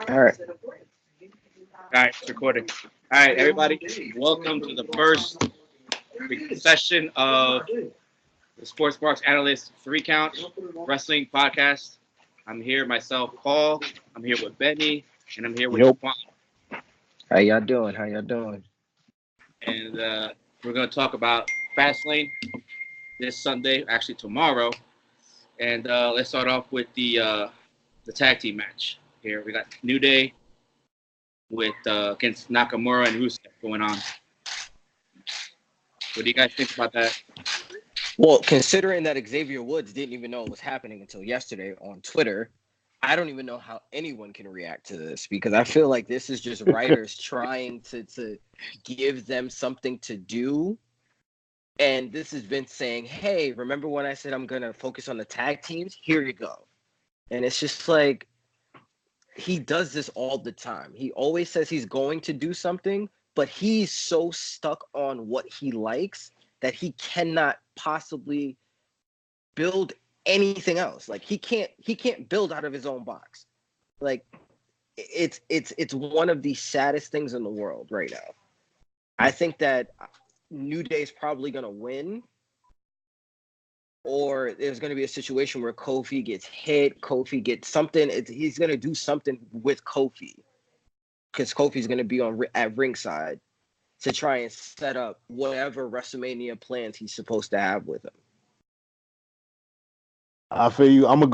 All right. All right, it's recording. All right, everybody, welcome to the first session of the Sports Marks Analyst 3 Count Wrestling Podcast. I'm here myself, Paul. I'm here with Benny, and I'm here with Yep. Jaquan. How y'all doing? How y'all doing? And we're going to talk about Fastlane this Sunday, actually tomorrow. And let's start off with the tag team match. Here we got New Day with against Nakamura and Rusev going on. What do you guys think about that? Well, considering that Xavier Woods didn't even know it was happening until yesterday on Twitter, I don't even know how anyone can react to this because I feel like this is just writers trying to give them something to do. And this has been saying, hey, remember when I said I'm going to focus on the tag teams? Here you go. And it's just like, he does this all the time. He always says he's going to do something, but he's so stuck on what he likes that he cannot possibly build anything else. Like he can't build out of his own box. Like it's one of the saddest things in the world right now. I think that New Day is probably going to win, or there's going to be a situation where Kofi gets hit, Kofi gets something. He's going to do something with Kofi because Kofi's going to be at ringside to try and set up whatever WrestleMania plans he's supposed to have with him. I feel you. I'm gonna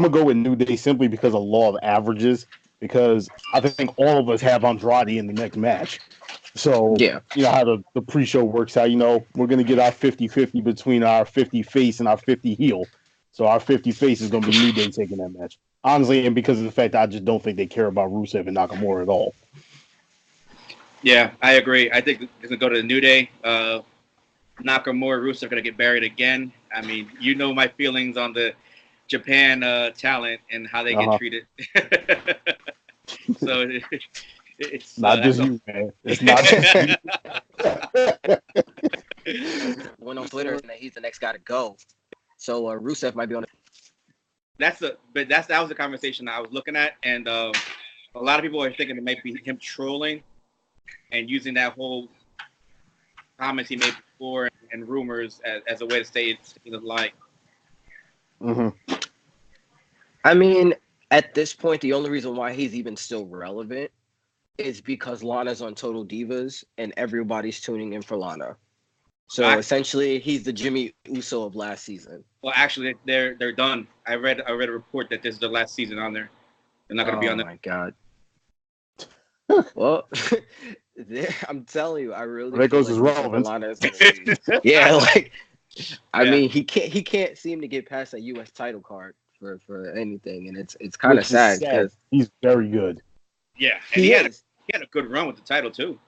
go with New Day simply because of law of averages. Because I think all of us have Andrade in the next match. So Yeah. you know how the pre-show works out. You know, we're gonna get our 50-50 between our 50 face and our 50 heel. So our 50 face is gonna be New Day taking that match. Honestly, and because of the fact that I just don't think they care about Rusev and Nakamura at all. Yeah, I agree. I think it's gonna go to the New Day. Nakamura, Rusev are gonna get buried again. I mean, you know my feelings on the Japan talent and how they get treated. So it's not just you, man. It's not just you. Went on Twitter and he's the next guy to go. So Rusev might be on. That was the conversation I was looking at, and a lot of people are thinking it might be him trolling and using that whole comments he made before and rumors as a way to stay in the line. Mm-hmm. I mean, at this point, the only reason why he's even still relevant is because Lana's on Total Divas and everybody's tuning in for Lana. So essentially, he's the Jimmy Uso of last season. Well, actually, they're done. I read a report that this is the last season on there. They're not going to be on there. Oh my god. Well, I'm telling you, I really. There goes like his relevance. Yeah, like I mean, he can't seem to get past that U.S. title card for anything, and it's kind of sad because he's very good. Yeah, and he had a good run with the title too.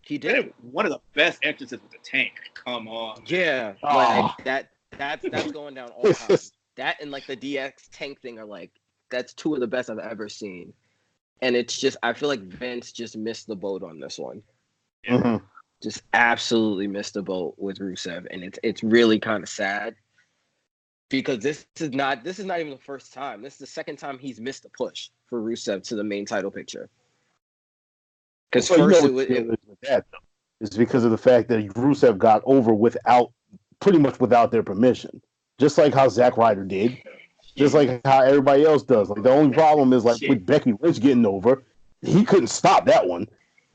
He did one of the best entrances with the tank. Come on. Yeah, like that's going down all time. That and like the DX tank thing are like that's two of the best I've ever seen. And it's just, I feel like Vince just missed the boat on this one. Mm-hmm. Just absolutely missed the boat with Rusev, and it's really kind of sad because this is not even the first time. This is the second time he's missed a push for Rusev to the main title picture. Because first it's because of the fact that Rusev got over pretty much without their permission, just like how Zack Ryder did. Just like how everybody else does. Like the only problem is like with Becky Lynch getting over, he couldn't stop that one.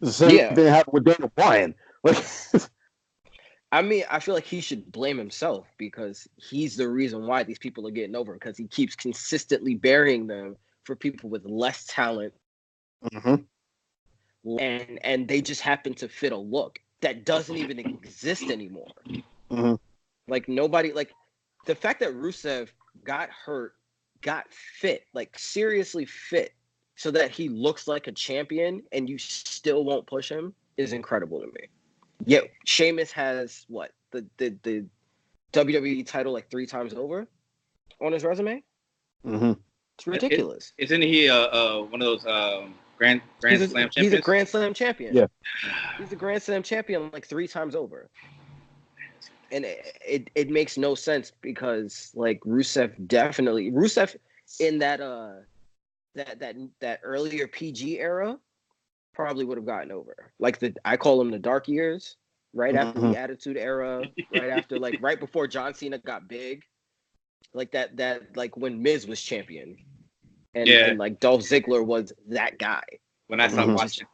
The same thing happened with Daniel Bryan. Like, I mean, I feel like he should blame himself because he's the reason why these people are getting over because he keeps consistently burying them for people with less talent, and they just happen to fit a look that doesn't even exist anymore. Like nobody, like the fact that Rusev got hurt, got fit, like seriously fit, so that he looks like a champion and you still won't push him is incredible to me. Yet Sheamus has what the WWE title like 3 times over on his resume. It's ridiculous. Isn't he one of those Grand Slam champions? He's a Grand Slam champion. Yeah, he's a Grand Slam champion like 3 times over. And it makes no sense because like Rusev in that that earlier PG era probably would have gotten over. Like I call them the dark years, right after the Attitude Era, right before John Cena got big, like that like when Miz was champion, and like Dolph Ziggler was that guy. When I stopped watching.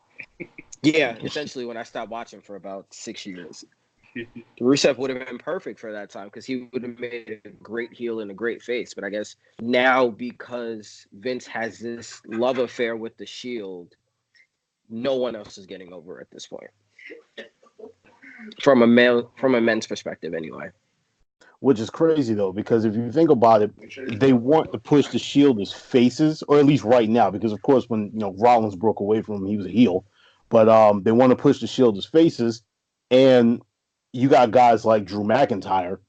Yeah, essentially when I stopped watching for about 6 years. Rusev would have been perfect for that time because he would have made a great heel and a great face. But I guess now because Vince has this love affair with the Shield, no one else is getting over at this point. From a men's perspective, anyway. Which is crazy though, because if you think about it, they want to push the Shield as faces, or at least right now, because of course when Rollins broke away from him, he was a heel. But they want to push the Shield as faces, and you got guys like Drew McIntyre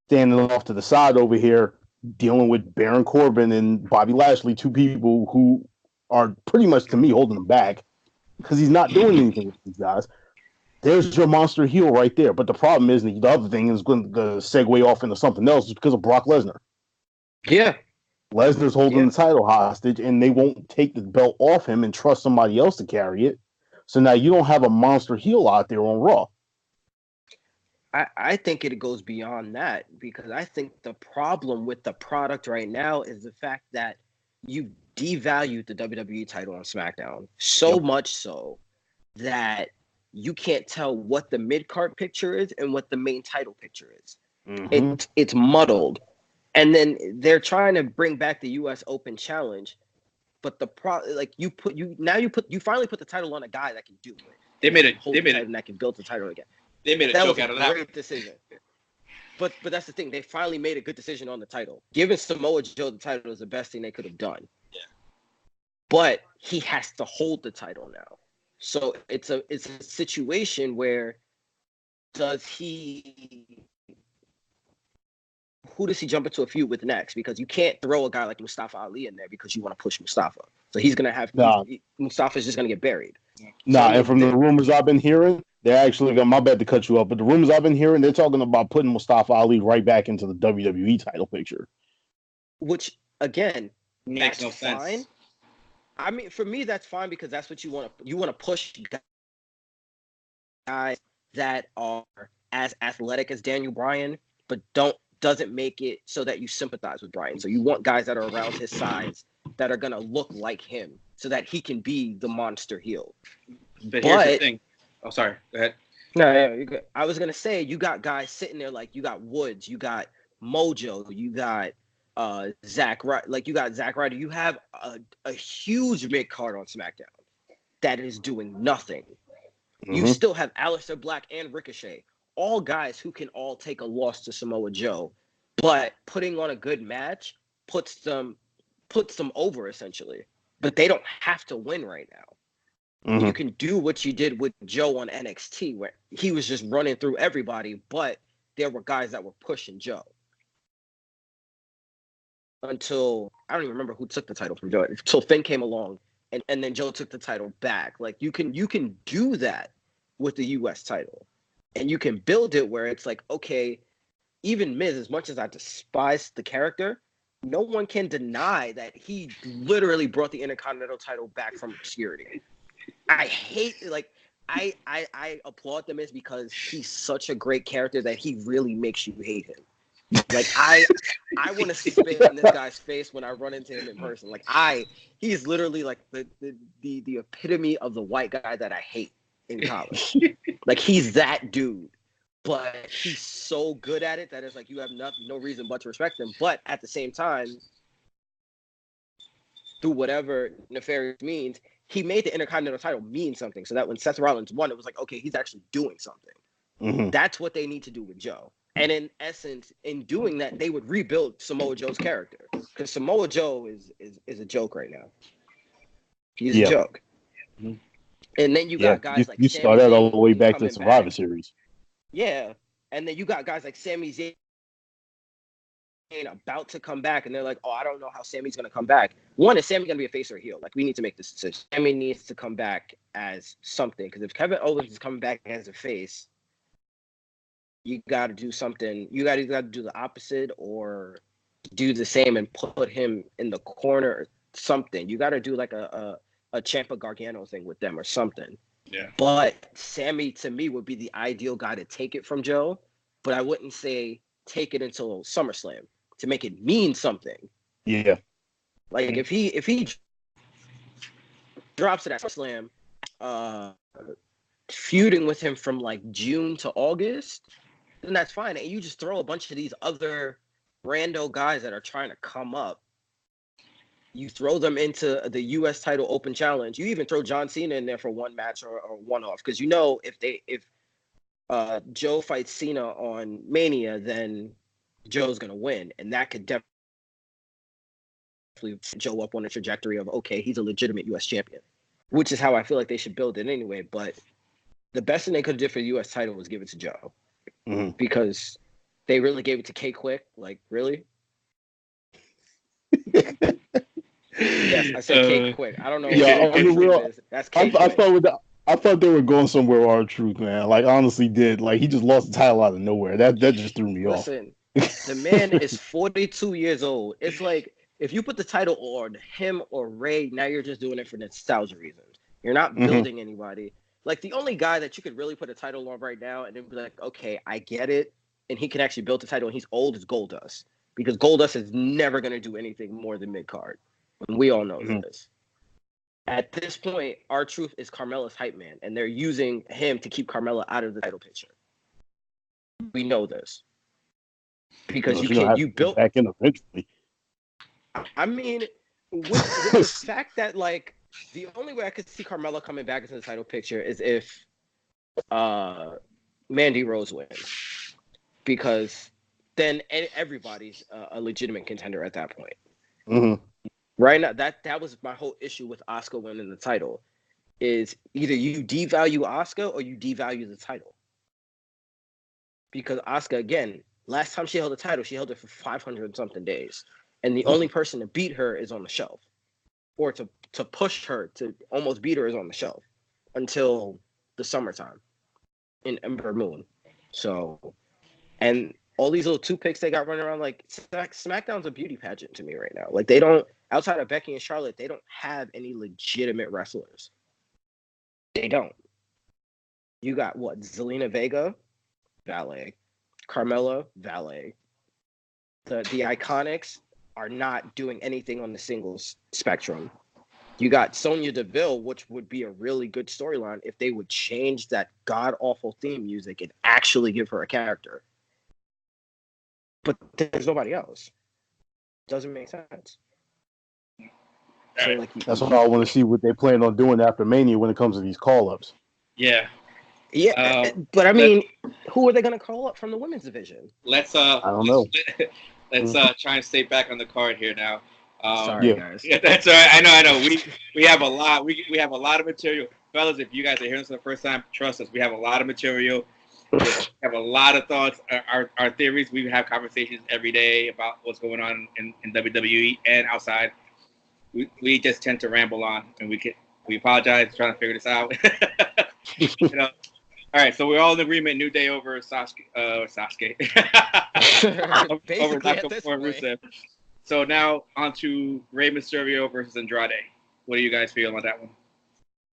standing off to the side over here dealing with Baron Corbin and Bobby Lashley, two people who are pretty much to me holding him back because he's not doing anything with these guys. There's your monster heel right there. But the problem is, the other thing is going to segue off into something else, is because of Brock Lesnar. Yeah. Lesnar's holding the title hostage, and they won't take the belt off him and trust somebody else to carry it. So now you don't have a monster heel out there on Raw. I think it goes beyond that, because I think the problem with the product right now is the fact that you devalued the WWE title on SmackDown so much so that you can't tell what the mid-card picture is and what the main title picture is. Mm-hmm. It's muddled. And then they're trying to bring back the US Open Challenge, but you finally put the title on a guy that can do it. They made it that can build the title again. They made a joke out of that. Great decision. But that's the thing. They finally made a good decision on the title. Giving Samoa Joe the title is the best thing they could have done. Yeah. But he has to hold the title now. So it's a situation where who does he jump into a feud with next? Because you can't throw a guy like Mustafa Ali in there because you want to push Mustafa. So he's going to have Mustafa's just going to get buried. And from the rumors I've been hearing, they're actually going, my bad to cut you off, but the rumors I've been hearing, they're talking about putting Mustafa Ali right back into the WWE title picture. Which, again, makes no sense. Fine. I mean, for me, that's fine because that's what you want to. You want to push guys that are as athletic as Daniel Bryan, but doesn't make it so that you sympathize with Bryan. So you want guys that are around his size that are gonna look like him, so that he can be the monster heel. But here's the thing. Oh, sorry. Go ahead. No, you're good. I was gonna say you got guys sitting there like you got Woods, you got Mojo, you got Zack Ryder. Like you got Zack Ryder. You have a huge mid card on SmackDown that is doing nothing. Mm-hmm. You still have Aleister Black and Ricochet, all guys who can all take a loss to Samoa Joe, but putting on a good match puts them over essentially. But they don't have to win right now. Mm-hmm. You can do what you did with Joe on NXT, where he was just running through everybody, but there were guys that were pushing Joe. Until I don't even remember who took the title from Joe. Until Finn came along, and then Joe took the title back. Like you can do that with the US title, and you can build it where it's like, okay, even Miz, as much as I despise the character, no one can deny that he literally brought the Intercontinental title back from obscurity. I applaud the Miz because he's such a great character that he really makes you hate him. Like I want to spit in this guy's face when I run into him in person. Like he's literally like the epitome of the white guy that I hate in college. Like he's that dude, but he's so good at it that it's like you have no reason but to respect him. But at the same time, through whatever nefarious means, he made the Intercontinental title mean something. So that when Seth Rollins won, it was like, okay, he's actually doing something. Mm-hmm. That's what they need to do with Joe. And in essence, in doing that, they would rebuild Samoa Joe's character. Because Samoa Joe is a joke right now. He's a joke. Mm-hmm. And then you got guys like you start that all the way back to Survivor Series. Yeah. And then you got guys like Sami Zayn about to come back, and they're like, oh, I don't know how Sammy's going to come back. One, is Sammy going to be a face or a heel? Like, we need to make this decision. Sammy needs to come back as something. Because if Kevin Owens is coming back as a face, you got to do something. You got to do the opposite or do the same and put him in the corner something. You got to do like a Ciampa Gargano thing with them or something. Yeah. But Sammy, to me, would be the ideal guy to take it from Joe. But I wouldn't say take it until SummerSlam to make it mean something. Yeah. Like if he drops it at SummerSlam, feuding with him from like June to August, then that's fine. And you just throw a bunch of these other rando guys that are trying to come up. You throw them into the U.S. title open challenge. You even throw John Cena in there for one match or one off, because you know if Joe fights Cena on Mania, then Joe's gonna win, and that could definitely Joe up on a trajectory of, okay, he's a legitimate U.S. champion, which is how I feel like they should build it anyway. But the best thing they could have did for the U.S. title was give it to Joe, because they really gave it to K Quick. Like, really? Yes, I said K Quick. I don't know. Yeah, That's K Quick. I thought they were going somewhere with R-Truth, man. Like, honestly, did. Like, he just lost the title out of nowhere. That just threw me off. Listen, the man is 42 years old. It's like, if you put the title on him or Ray, now you're just doing it for nostalgia reasons. You're not building anybody. Like, the only guy that you could really put a title on right now and then be like, okay, I get it, and he can actually build the title, and he's old, is Goldust. Because Goldust is never going to do anything more than mid-card. And we all know this. At this point, R-Truth is Carmella's hype man, and they're using him to keep Carmella out of the title picture. We know this. Because you built back in eventually. I mean, with the fact that, like, the only way I could see Carmella coming back into the title picture is if Mandy Rose wins. Because then everybody's a legitimate contender at that point. Right now, that was my whole issue with Asuka winning the title, is either you devalue Asuka or you devalue the title. Because Asuka, again, last time she held the title, she held it for 500 something days. And the only person to beat her is on the shelf. Or to push her to almost beat her is on the shelf until the summertime in Ember Moon. So, and all these little toothpicks they got running around, like, SmackDown's a beauty pageant to me right now. Like, they don't, outside of Becky and Charlotte, they don't have any legitimate wrestlers. They don't. You got what? Zelina Vega, valet. Carmella, valet. The Iconics are not doing anything on the singles spectrum. You got Sonya Deville, which would be a really good storyline if they would change that god-awful theme music and actually give her a character. But there's nobody else. Doesn't make sense. So, like, that's why I want to see what they plan on doing after Mania when it comes to these call-ups. Yeah. But I mean, who are they going to call up from the women's division? I don't know. Let's try and stay back on the card here now. Sorry, guys. Yeah, that's all right. I know. We have a lot. We have a lot of material, fellas. If you guys are hearing this for the first time, trust us. We have a lot of material. We have a lot of thoughts. Our theories. We have conversations every day about what's going on in WWE and outside. We just tend to ramble on, and we apologize trying to figure this out. You know. All right, so we're all in agreement. New Day over Sasuke. Over Rusev. So now on to Rey Mysterio versus Andrade. What do you guys feel on that one?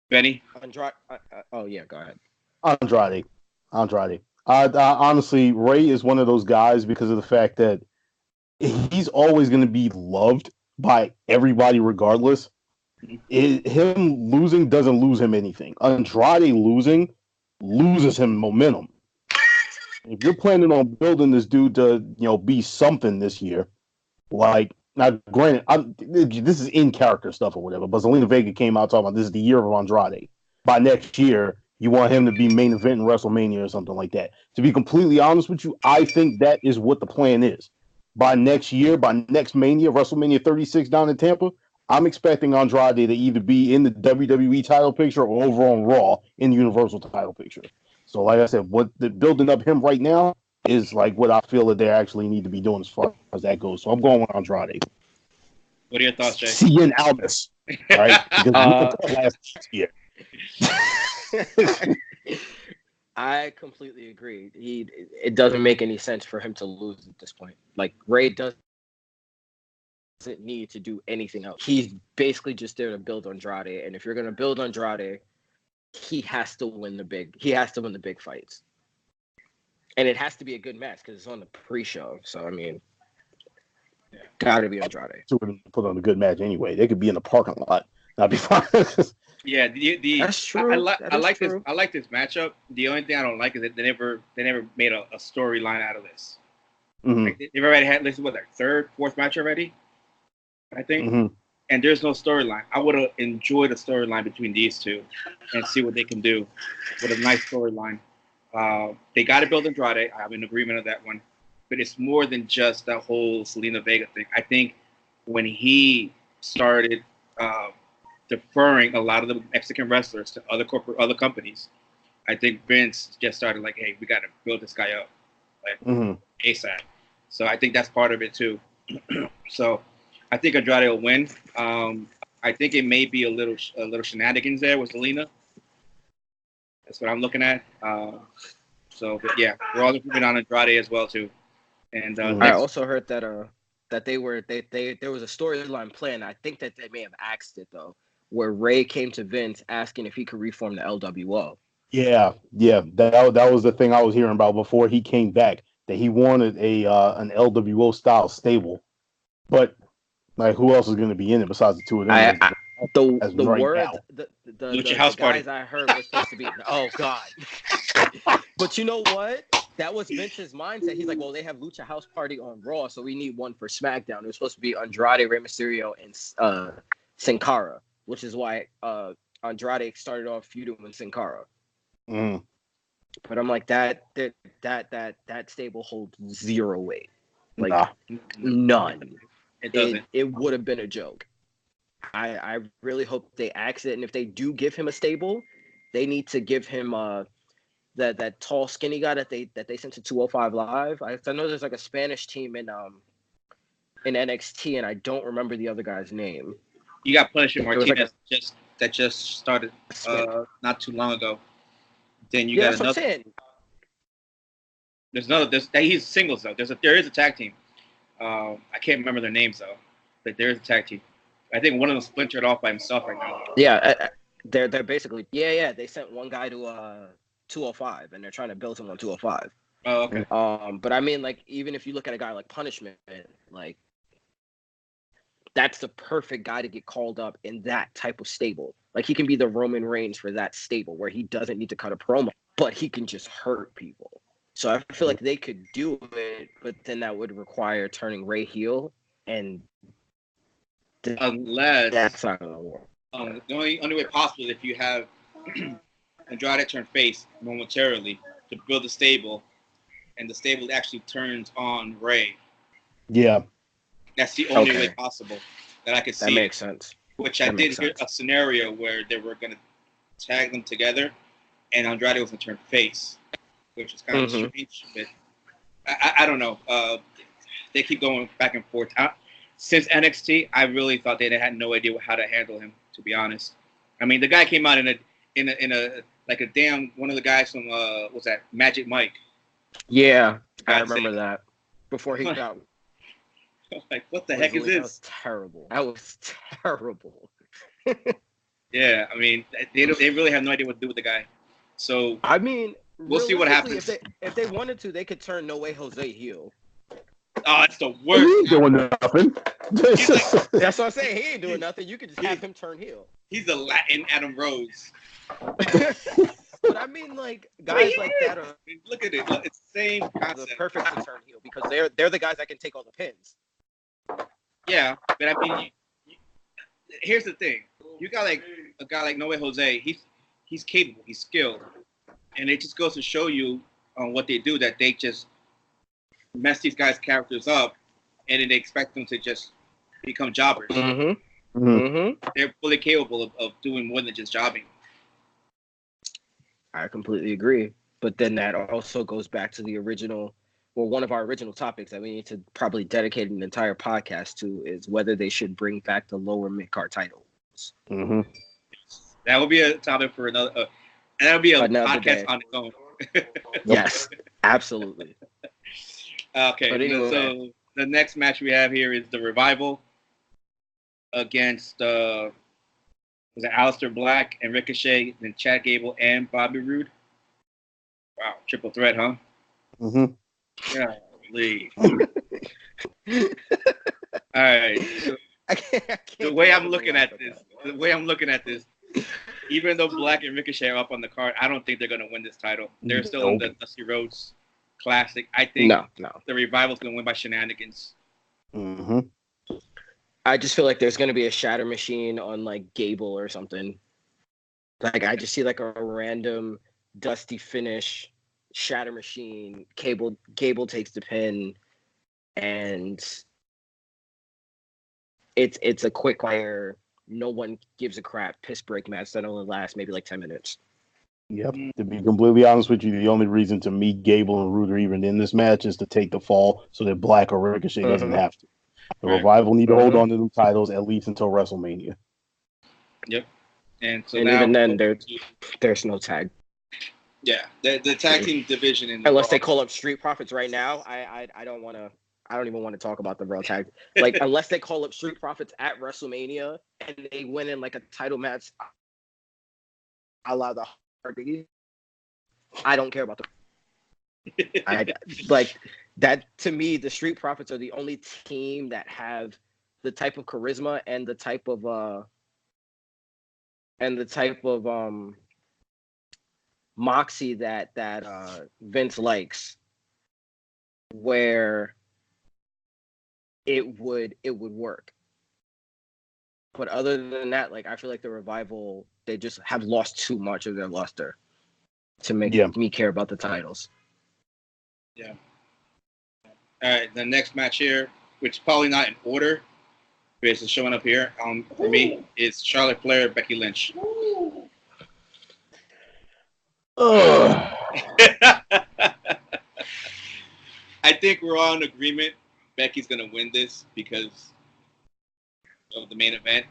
Benny? Andrade. Oh yeah, go ahead. Andrade. I honestly, Rey is one of those guys because of the fact that he's always going to be loved by everybody regardless. Him losing doesn't lose him anything. Andrade losing loses him momentum. If you're planning on building this dude to, be something this year, like, now granted, this is in character stuff or whatever, but Zelina Vega came out talking about this is the year of Andrade. By next year, you want him to be main event in WrestleMania or something like that. To be completely honest with you, I think that is what the plan is. By next year, by next Mania, WrestleMania 36 down in Tampa, I'm expecting Andrade to either be in the WWE title picture or over on Raw in the Universal title picture. So, like I said, what the building up him right now is like what I feel that they actually need to be doing as far as that goes. So I'm going with Andrade. What are your thoughts, Jay? Cien Almas, right? Because last year. I completely agree. It doesn't make any sense for him to lose at this point. Like, Ray doesn't need to do anything else. He's basically just there to build Andrade, and if you're gonna build Andrade, he has to win the big fights, and it has to be a good match because it's on the pre-show. So I mean, gotta be Andrade. To put on a good match anyway. They could be in the parking lot. I'd be fine. Yeah, that's true. I like this. I like this matchup. The only thing I don't like is that they never made a storyline out of this. Mm-hmm. Like, they've already had this is what their third, fourth match already, I think. Mm-hmm. And there's no storyline. I would have enjoyed a storyline between these two and see what they can do with a nice storyline. They got to build Andrade. I'm in agreement of that one. But it's more than just that whole Selena Vega thing. I think when he started deferring a lot of the Mexican wrestlers to other companies, I think Vince just started like, hey, we got to build this guy up like ASAP. So I think that's part of it too. So I think Andrade will win. I think it may be a little shenanigans there with Selena. That's what I'm looking at. But yeah, we're all looking on Andrade as well too. And I also heard that there was a storyline plan. I think that they may have axed it though, where Ray came to Vince asking if he could reform the LWO. Yeah, that was the thing I was hearing about before he came back. That he wanted an LWO style stable, but like who else is going to be in it besides the two of them? the guys party. I heard was supposed to be. Oh God! But you know what? That was Vince's mindset. He's like, well, they have Lucha House Party on Raw, so we need one for SmackDown. It was supposed to be Andrade, Rey Mysterio, and Sin Cara, which is why Andrade started off feuding with Sin Cara. Mm. But I'm like that stable holds zero weight, like none. It doesn't. It would have been a joke. I really hope they axe it, and if they do give him a stable, they need to give him that tall, skinny guy that they sent to 205 Live. I know there's like a Spanish team in NXT, and I don't remember the other guy's name. You got Punisher Martinez that just started not too long ago. Then you got another. He's singles though. There is a tag team. I can't remember their names though, but there is a tag team. I think one of them splintered off by himself right now. Yeah, they're basically They sent one guy to 205, and they're trying to build him on 205. Oh, okay. But I mean, like, even if you look at a guy like Punishment, like, that's the perfect guy to get called up in that type of stable. Like, he can be the Roman Reigns for that stable where he doesn't need to cut a promo, but he can just hurt people. So I feel like they could do it, but then that would require turning Ray heel, and unless that's not gonna work. The only way possible is if you have Andrade turn face momentarily to build a stable, and the stable actually turns on Ray. Yeah, that's the only way possible that I could see. That makes sense. Which I did hear a scenario where they were going to tag them together, and Andrade was going to turn face, which is kind of strange. But I don't know. They keep going back and forth. Since NXT, I really thought they had no idea how to handle him. To be honest, I mean, the guy came out in a like a damn one of the guys from what's that, Magic Mike? Yeah, I remember that. Before he got like, what the heck is this? That was terrible. That was terrible. Yeah, I mean, they really have no idea what to do with the guy. So I mean, we'll see what happens. If they wanted to, they could turn No Way Jose heel. Oh, it's the worst. He ain't doing nothing. That's what I'm saying. He ain't doing nothing. You could just have him turn heel. He's a Latin Adam Rose. But I mean, like, guys like that are. Look at it. It's the same concept. The perfect turn heel because they're the guys that can take all the pins. Yeah, but I mean, here's the thing. You got like a guy like No Way Jose. He's capable. He's skilled, and it just goes to show you on what they do that they just mess these guys' characters up, and then they expect them to just become jobbers. They're fully capable of doing more than just jobbing. I completely agree. But then that also goes back to the original, well, one of our original topics that we need to probably dedicate an entire podcast to is whether they should bring back the lower mid-card titles. That would be a topic for another, and that would be a podcast on its own. Yes, absolutely. Okay, but anyway, so the next match we have here is the Revival against was it Aleister Black and Ricochet, then Chad Gable and Bobby Roode. Wow, triple threat, huh? Mm-hmm. Yeah, leave. All right. So I can't the way I'm looking at this, even though Black and Ricochet are up on the card, I don't think they're going to win this title. They're still in the Dusty Rhodes Classic. I think no. the Revival's going to win by shenanigans. Mm-hmm. I just feel like there's going to be a shatter machine on like Gable or something. Like I just see like a random Dusty finish, shatter machine. Gable takes the pin, and it's a quick fire. No one gives a crap piss break match that only lasts maybe like 10 minutes. Yep. To be completely honest with you, the only reason to me Gable and Roode are even in this match is to take the fall so that Black or Ricochet doesn't have to. The Revival need to hold on to the titles at least until WrestleMania. Yep. And so and now even then, there's no tag. Yeah, the tag team division in unless they call up Street Profits right now. I don't want to. I don't even want to talk about the Raw tag. Like unless they call up Street Profits at WrestleMania and they win in like a title match, a la the Hardy. I don't care about the. Like that to me. The Street Profits are the only team that have the type of charisma and the type of moxie that Vince likes, where it would work. But other than that, like I feel like the Revival, they just have lost too much of their luster to make me care about the titles. Yeah. All right, the next match here, which is probably not in order, but it's showing up here for me, is Charlotte Flair, Becky Lynch. I think we're all in agreement. Becky's gonna win this because of the main event.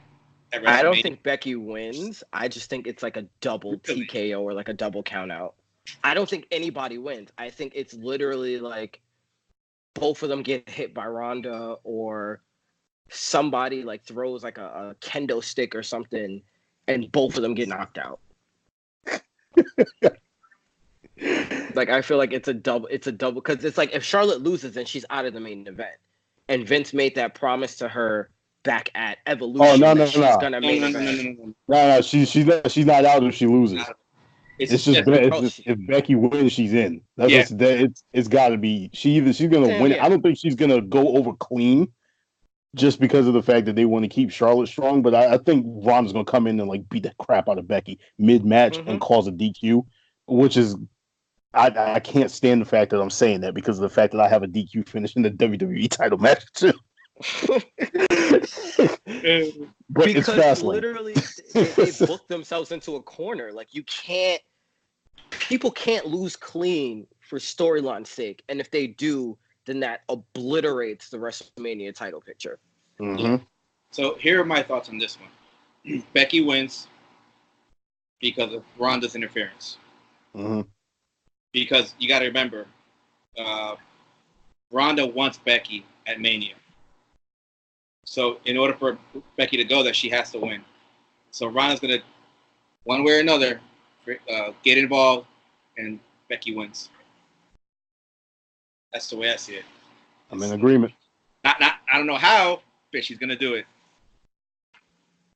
I don't think Becky wins. I just think it's like a double TKO or like a double count out. I don't think anybody wins. I think it's literally like both of them get hit by Ronda or somebody like throws like a kendo stick or something and both of them get knocked out. Like I feel like it's a double because it's like if Charlotte loses then she's out of the main event. And Vince made that promise to her back at Evolution. Oh no! She's gonna main event. No, she's not out if she loses. It's just if Becky wins, she's in. It's got to be she's gonna win. I don't think she's gonna go over clean, just because of the fact that they want to keep Charlotte strong. But I think Ronda's gonna come in and like beat the crap out of Becky mid match and cause a DQ, which is I can't stand the fact that I'm saying that because of the fact that I have a DQ finish in the WWE title match too. But because it's Fastlane. Literally they booked themselves into a corner. Like people can't lose clean for storyline's sake, and if they do, then that obliterates the WrestleMania title picture. Mm-hmm. So here are my thoughts on this one. Becky wins because of Ronda's interference. Mm-hmm. Because you got to remember, Ronda wants Becky at Mania. So in order for Becky to go there, she has to win. So Ronda's going to, one way or another, get involved, and Becky wins. That's the way I see it. I'm in agreement. I don't know how, but she's going to do it.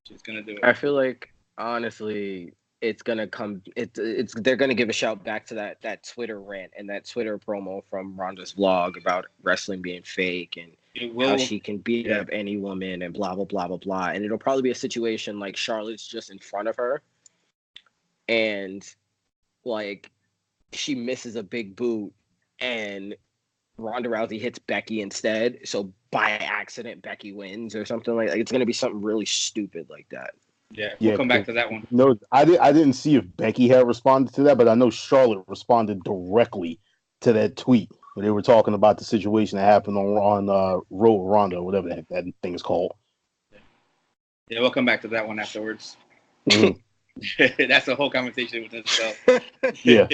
She's going to do it. I feel like, honestly, it's gonna come. They're gonna give a shout back to that Twitter rant and that Twitter promo from Ronda's vlog about wrestling being fake and how she can beat up any woman and blah blah blah blah blah. And it'll probably be a situation like Charlotte's just in front of her, and like she misses a big boot, and Ronda Rousey hits Becky instead. So by accident, Becky wins or something like that. It's gonna be something really stupid like that. Yeah, we'll come back to that one. No, I didn't see if Becky had responded to that, but I know Charlotte responded directly to that tweet when they were talking about the situation that happened on Road Ronda, or whatever that thing is called. Yeah, we'll come back to that one afterwards. Mm-hmm. That's a whole conversation within itself. Yeah.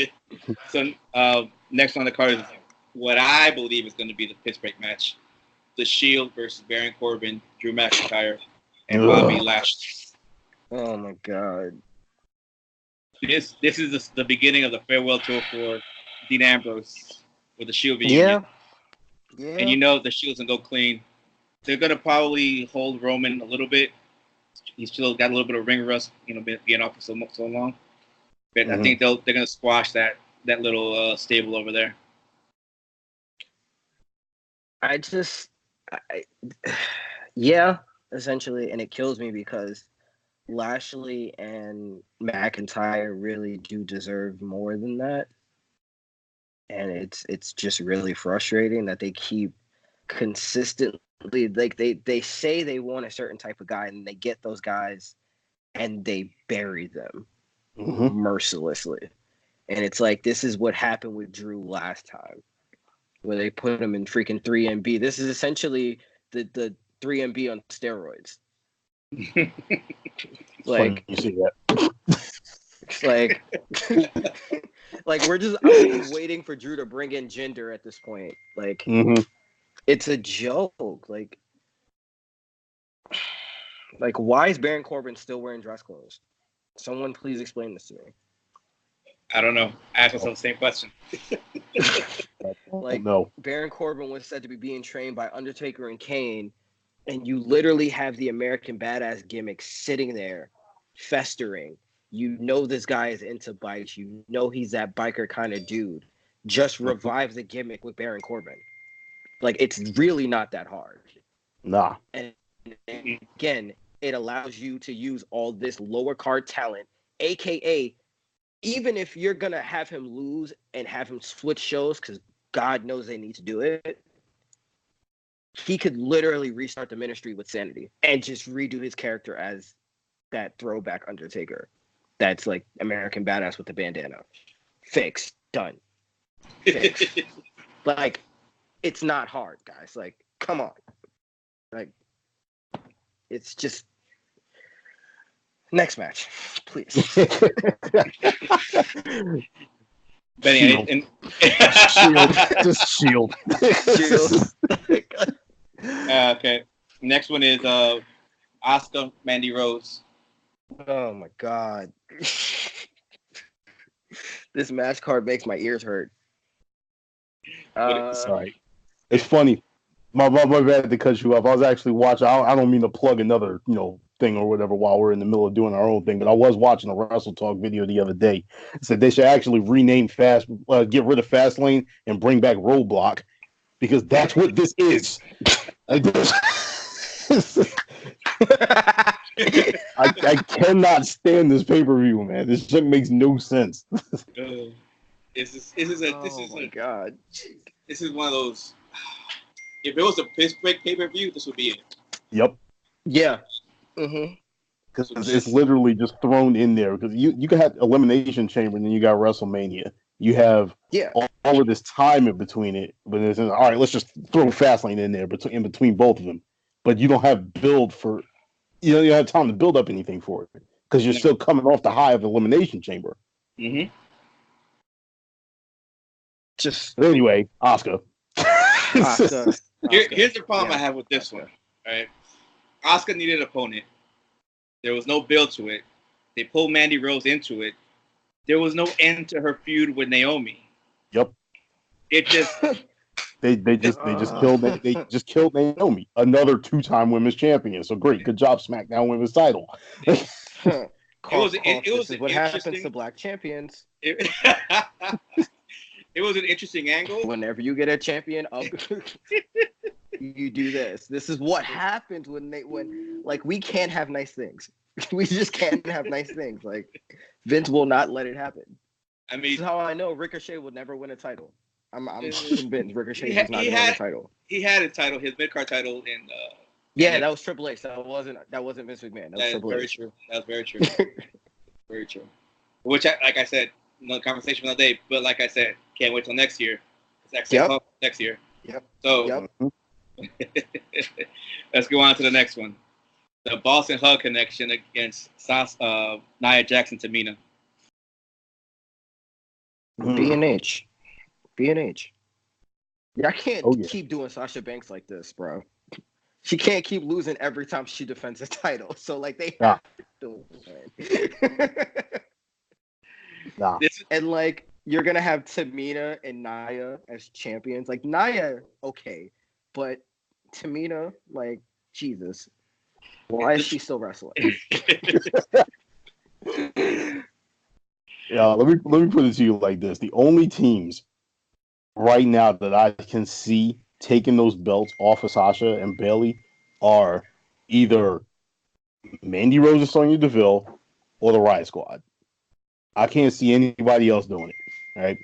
So next on the card is what I believe is going to be the piss break match: The Shield versus Baron Corbin, Drew McIntyre, and Bobby Lashley. Oh my god. This is the beginning of the farewell tour for Dean Ambrose with the Shield reunion. Yeah. And you know the Shield's gonna go clean. They're gonna probably hold Roman a little bit. He's still got a little bit of ring rust, being off for so long. But I think they're gonna squash that little stable over there. Yeah, essentially, and it kills me because Lashley and McIntyre really do deserve more than that. And it's just really frustrating that they keep consistently, like they say they want a certain type of guy and they get those guys and they bury them mercilessly. And it's like, this is what happened with Drew last time, where they put him in freaking 3MB. This is essentially the 3MB on steroids. Like, you see that. It's like, I'm just waiting for Drew to bring in Jinder at this point. Like, it's a joke. Like, why is Baron Corbin still wearing dress clothes? Someone please explain this to me. I don't know. I asked myself the same question. No. Baron Corbin was said to be being trained by Undertaker and Kane, and you literally have the American Badass gimmick sitting there, festering. You know this guy is into bikes. You know he's that biker kind of dude. Just revive the gimmick with Baron Corbin. Like, it's really not that hard. Nah. And again, it allows you to use all this lower card talent, a.k.a. even if you're going to have him lose and have him switch shows, because God knows they need to do it, he could literally restart the ministry with Sanity and just redo his character as that throwback Undertaker. That's like American Badass with the bandana. Fixed. Done. Fixed. Like, it's not hard, guys. Like, come on. Like, it's just... Next match, please. Benny, Just shield. Okay. Next one is Asuka, Mandy Rose. Oh my god. This match card makes my ears hurt. Sorry. It's funny. My bad to cut you off. I was actually watching. I don't mean to plug another thing or whatever while we're in the middle of doing our own thing, but I was watching a Wrestle Talk video the other day. It said they should actually rename get rid of Fastlane and bring back Roadblock, because that's what this is. I cannot stand this pay-per-view, man. This just makes no sense. This is God. This is one of those. If it was a Pittsburgh pay-per-view, this would be it. Yep. Yeah. Because it's literally just thrown in there. Because you can have Elimination Chamber and then you got WrestleMania. You have all of this time in between it, but it's all right. Let's just throw Fastlane in there in between both of them. But you don't have build for, you don't have time to build up anything for it because you're still coming off the high of Elimination Chamber. But anyway, Asuka. Here's the problem I have with this one. All right, Asuka needed an opponent. There was no build to it. They pulled Mandy Rose into it. There was no end to her feud with Naomi. Yep. It just they just killed Naomi, another 2-time women's champion. So great, good job, SmackDown Women's Title. This is what happens to black champions. It was an interesting angle. Whenever you get a champion up, you do this. This is what happens when we can't have nice things. We just can't have nice things. Like, Vince will not let it happen. I mean, this is how I know Ricochet will never win a title. I'm convinced Ricochet is not going to win a title. He had a title, his mid-card title in. That was Triple H. That wasn't Vince McMahon. That was Triple H. True. That was very true. Very true. Which, like I said, no conversation for another day. But like I said, can't wait till next year. It's next year. Yep. So let's go on to the next one. The Boston Hug connection against Nia Jackson, Tamina. B&H. Yeah, I can't keep doing Sasha Banks like this, bro. She can't keep losing every time she defends a title. So like they Nah. have to win. Nah. And like you're gonna have Tamina and Nia as champions. Like Nia, okay, but Tamina, like Jesus, why is she still wrestling? Yeah, let me put it to you like this: the only teams right now that I can see taking those belts off of Sasha and Bailey are either Mandy Rose and Sonya Deville or the Riot Squad. I can't see anybody else doing it, right?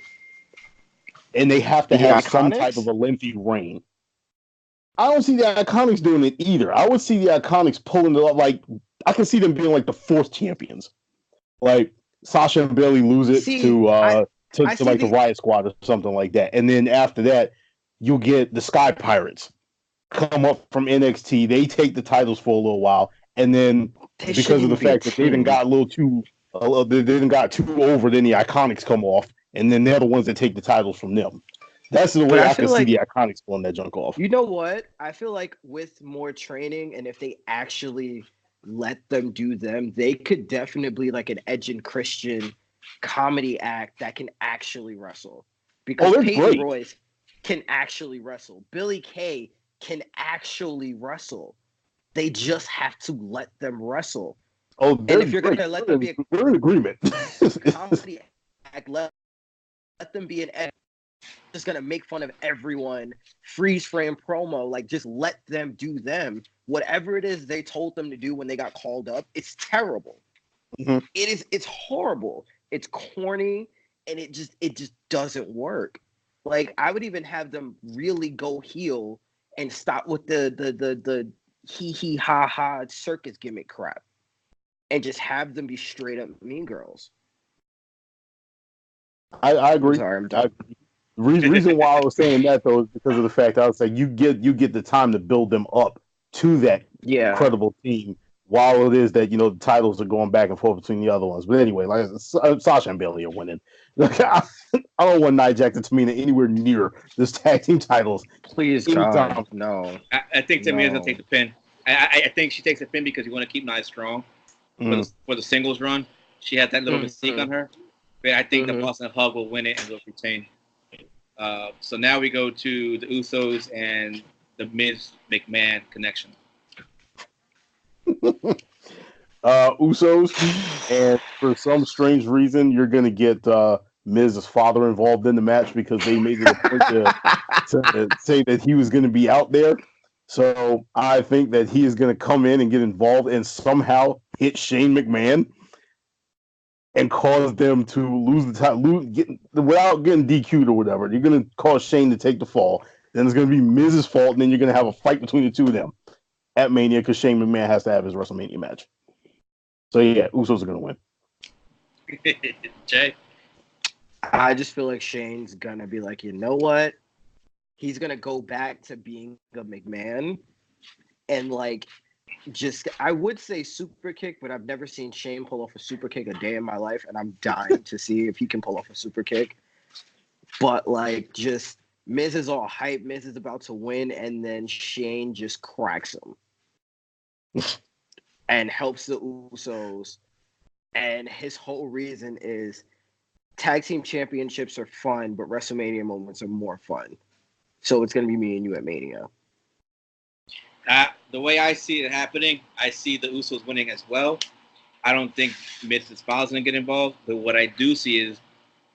And they have to The have some type Iconics? of a lengthy reign. I don't see the Iconics doing it either. I would see the Iconics pulling it up. Like I can see them being like the fourth champions. Like Sasha and Bailey lose it See, to I see like the the Riot Squad or something like that, and then after that, you'll get the Sky Pirates come up from NXT. They take the titles for a little while, and then they because shouldn't of the even be a fact that they done team. got a little too, they done got too over, then the Iconics come off, and then they're the ones that take the titles from them. That's the But way I I can feel see like the Iconics pulling that junk off. you know what? I feel like with more training and if they actually let them do them, they could definitely like an Edge and Christian comedy act that can actually wrestle. Oh, Because they're Peyton great. Royce can actually wrestle. Billy Kay can actually wrestle. They just have to let them wrestle. Oh, And they're if you're great. gonna let them be We're in agreement. a comedy act, let them be an Edge. Just gonna make fun of everyone, freeze frame promo, like just let them do them. Whatever it is they told them to do when they got called up, it's terrible. Mhm. It's horrible. It's corny and it just doesn't work. Like I would even have them really go heel and stop with the hee hee ha ha circus gimmick crap and just have them be straight up mean girls. I I'm agree. sorry, I'm done. Reason why I was saying that though is because of the fact I would say you get the time to build them up to that Yeah. credible team while it is that the titles are going back and forth between the other ones. But anyway, like Sasha and Bailey are winning. Like, I don't want Nia Jax and Tamina anywhere near this tag team titles Please God, anytime. no. I think Tamina's gonna No. take the pin. I think she takes the pin because you want to keep Nia strong for the singles run. She had that little mystique on her, but I think the Boston Hug will win it and will retain. So now we go to the Usos and the Miz McMahon connection. Usos, and for some strange reason, you're gonna get Miz's father involved in the match because they made it a point to say that he was gonna be out there. So I think that he is gonna come in and get involved and somehow hit Shane McMahon and cause them to lose the time, without getting DQ'd or whatever. You're gonna cause Shane to take the fall. Then it's gonna be Miz's fault, and then you're gonna have a fight between the two of them at Mania because Shane McMahon has to have his WrestleMania match. So yeah, Usos are gonna win. Jay, I just feel like Shane's gonna be like, you know what? He's gonna go back to being a McMahon and like just I would say super kick, but I've never seen Shane pull off a super kick a day in my life, and I'm dying to see if he can pull off a super kick. But like just Miz is all hype, Miz is about to win, and then Shane just cracks him and helps the Usos. And his whole reason is tag team championships are fun, but WrestleMania moments are more fun. So it's gonna be me and you at Mania. the way I see it happening, I see the Usos winning as well. I don't think Miz's father's gonna get involved, but what I do see is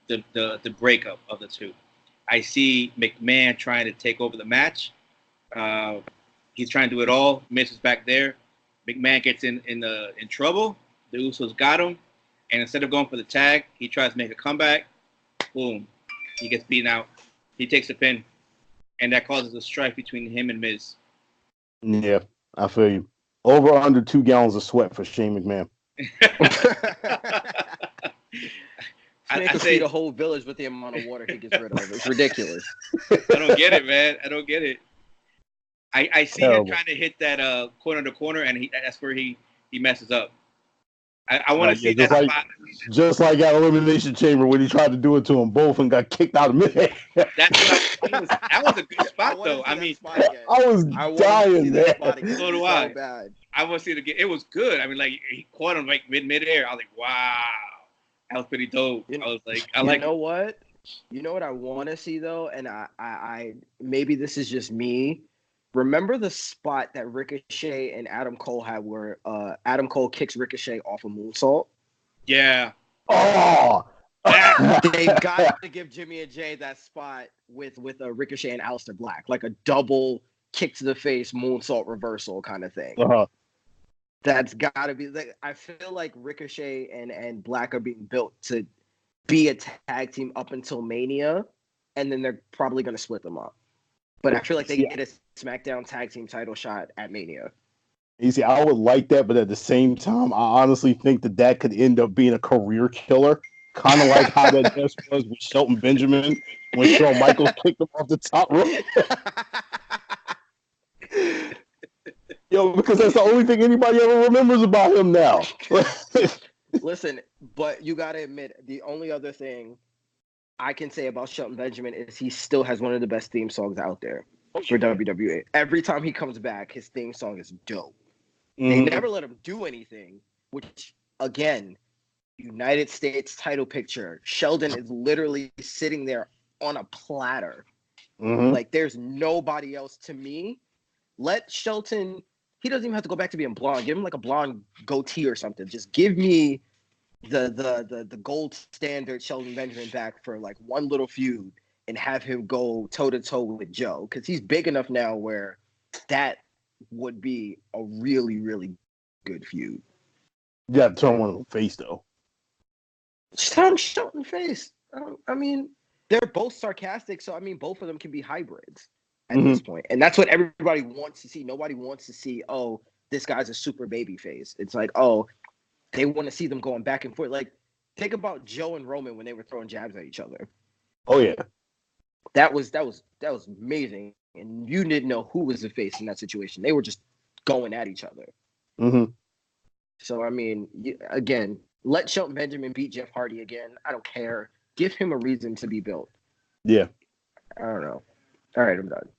the breakup of the two. I see McMahon trying to take over the match. He's trying to do it all. Miz is back there. McMahon gets in trouble. The Usos got him, and instead of going for the tag, he tries to make a comeback. Boom, he gets beaten out. He takes the pin, and that causes a strife between him and Miz. Yeah, I feel you. Over or under 2 gallons of sweat for Shane McMahon. I can feed a whole village with the amount of water he gets rid of. It's ridiculous. I don't get it, man. I don't get it. I see him trying to hit that corner to corner, and that's where he messes up. I want to see that spot. Just like at Elimination Chamber when he tried to do it to them both and got kicked out of midair. That was a good spot, though. I mean, I was dying, man. So do I. Bad. I want to see it again. It was good. I mean, like, he caught him like midair. I was like, wow, that was pretty dope. I was like, you know what? You know what I want to see though, and I maybe this is just me. Remember the spot that Ricochet and Adam Cole had where Adam Cole kicks Ricochet off a moonsault? Yeah. Oh, they've got to give Jimmy and Jay that spot with a Ricochet and Aleister Black, like a double kick to the face moonsault reversal kind of thing. That's got to be. Like, I feel like Ricochet and Black are being built to be a tag team up until Mania, and then they're probably going to split them up. But I feel like they get a SmackDown tag team title shot at Mania. You see, I would like that, but at the same time, I honestly think that could end up being a career killer. Kind of like how that just was with Shelton Benjamin when Shawn Michaels kicked him off the top rope. Yo, because that's the only thing anybody ever remembers about him now. Listen, but you got to admit, the only other thing I can say about Shelton Benjamin is he still has one of the best theme songs out there for WWE. Every time he comes back, his theme song is dope. They never let him do anything, which, again, United States title picture. Sheldon is literally sitting there on a platter. Like, there's nobody else to me. Let Shelton, he doesn't even have to go back to being blonde. Give him like a blonde goatee or something. Just give me the gold standard Sheldon Benjamin back for like one little feud and have him go toe-to-toe with Joe. Because he's big enough now where that would be a really, really good feud. You got to turn one of them face, though. Just tell him Shelton face. I mean, they're both sarcastic, so I mean, both of them can be hybrids at this point. And that's what everybody wants to see. Nobody wants to see, oh, this guy's a super baby face. It's like, oh, they want to see them going back and forth. Like, think about Joe and Roman when they were throwing jabs at each other. Oh yeah, that was amazing. And you didn't know who was the face in that situation. They were just going at each other. So I mean, again, let Shelton Benjamin beat Jeff Hardy again. I don't care. Give him a reason to be built. Yeah. I don't know. All right, I'm done.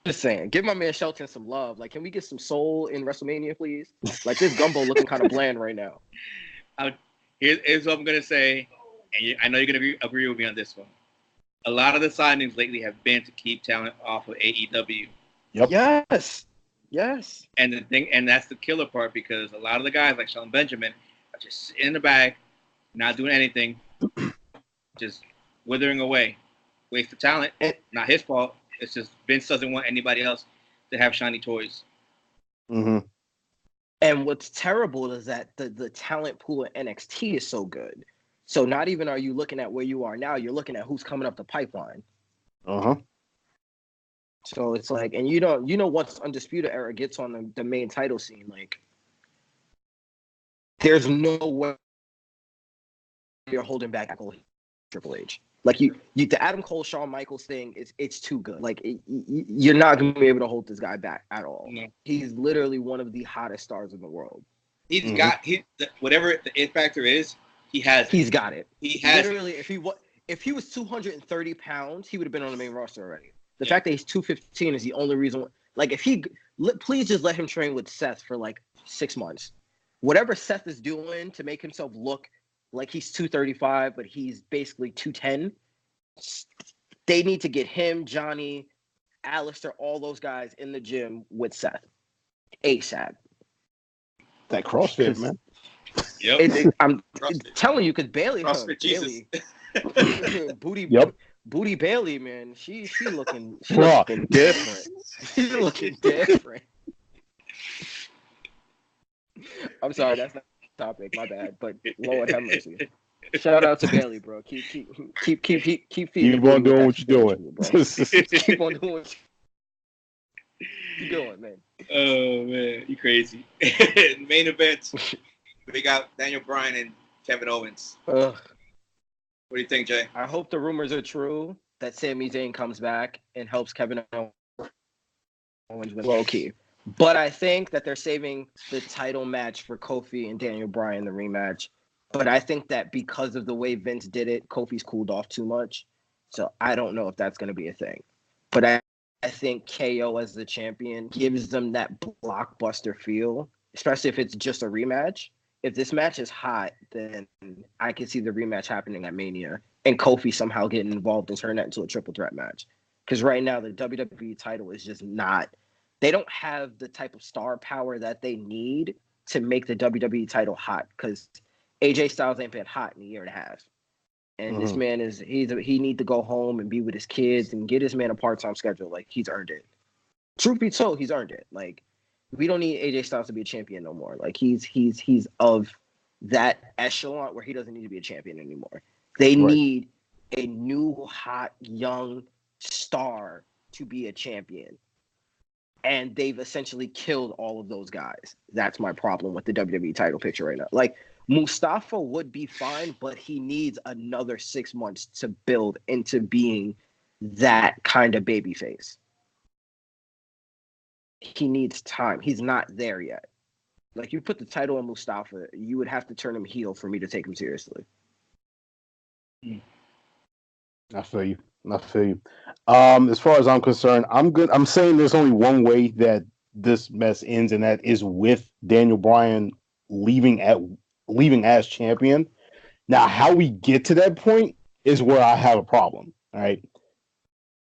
Just saying, give my man Shelton some love. Like, can we get some soul in WrestleMania, please? Like, this gumbo looking kind of bland right now. Here's what I'm gonna say, and I know you're gonna agree with me on this one. A lot of the signings lately have been to keep talent off of AEW. Yep. Yes. And that's the killer part, because a lot of the guys like Shelton Benjamin are just sitting in the bag, not doing anything, just withering away. Waste of talent. Not his fault. It's just Vince doesn't want anybody else to have shiny toys. And what's terrible is that the talent pool at NXT is so good. So not even are you looking at where you are now, you're looking at who's coming up the pipeline. So it's like, and you know once Undisputed Era gets on the main title scene, like, there's no way you're holding back Triple H. Like, you the Adam Cole, Shawn Michaels thing, it's too good. Like, you're not going to be able to hold this guy back at all. No. He's literally one of the hottest stars in the world. He's got whatever the it factor is. He's got it. He has literally. If he was 230 pounds, he would have been on the main roster already. The fact that he's 215 is the only reason. Like, please just let him train with Seth for like 6 months. Whatever Seth is doing to make himself look like he's 235, but he's basically 210. They need to get him, Johnny, Alistair, all those guys in the gym with Seth ASAP. That CrossFit, man. Yep. I'm telling you, because Bailey, Booty Bailey, man, she looking different. She's looking different. I'm sorry, that's not the topic. My bad, but Lord have mercy. Shout out to Bailey, bro. Keep feeding. Keep on doing what you're doing. Keep on doing what you're doing, man. Oh man, you crazy. Main event. We got Daniel Bryan and Kevin Owens. What do you think, Jay? I hope the rumors are true that Sami Zayn comes back and helps Kevin Owens win low key. But I think that they're saving the title match for Kofi and Daniel Bryan, the rematch. But I think that because of the way Vince did it, Kofi's cooled off too much. So I don't know if that's going to be a thing. But I think KO as the champion gives them that blockbuster feel, especially if it's just a rematch. If this match is hot, then I can see the rematch happening at Mania and Kofi somehow getting involved and turn that into a triple threat match. Because right now, the WWE title is just not, they don't have the type of star power that they need to make the WWE title hot. Because AJ Styles ain't been hot in a year and a half. And this man he need to go home and be with his kids and get his man a part-time schedule. Like, he's earned it. Truth be told, he's earned it. Like, we don't need AJ Styles to be a champion no more. Like, he's of that echelon where he doesn't need to be a champion anymore. They need a new, hot, young star to be a champion. And they've essentially killed all of those guys. That's my problem with the WWE title picture right now. Like, Mustafa would be fine, but he needs another 6 months to build into being that kind of babyface. He needs time. He's not there yet. Like, you put the title on Mustafa, you would have to turn him heel for me to take him seriously. I feel you. As far as I'm concerned, I'm saying there's only one way that this mess ends, and that is with Daniel Bryan leaving as champion. Now, how we get to that point is where I have a problem. All right.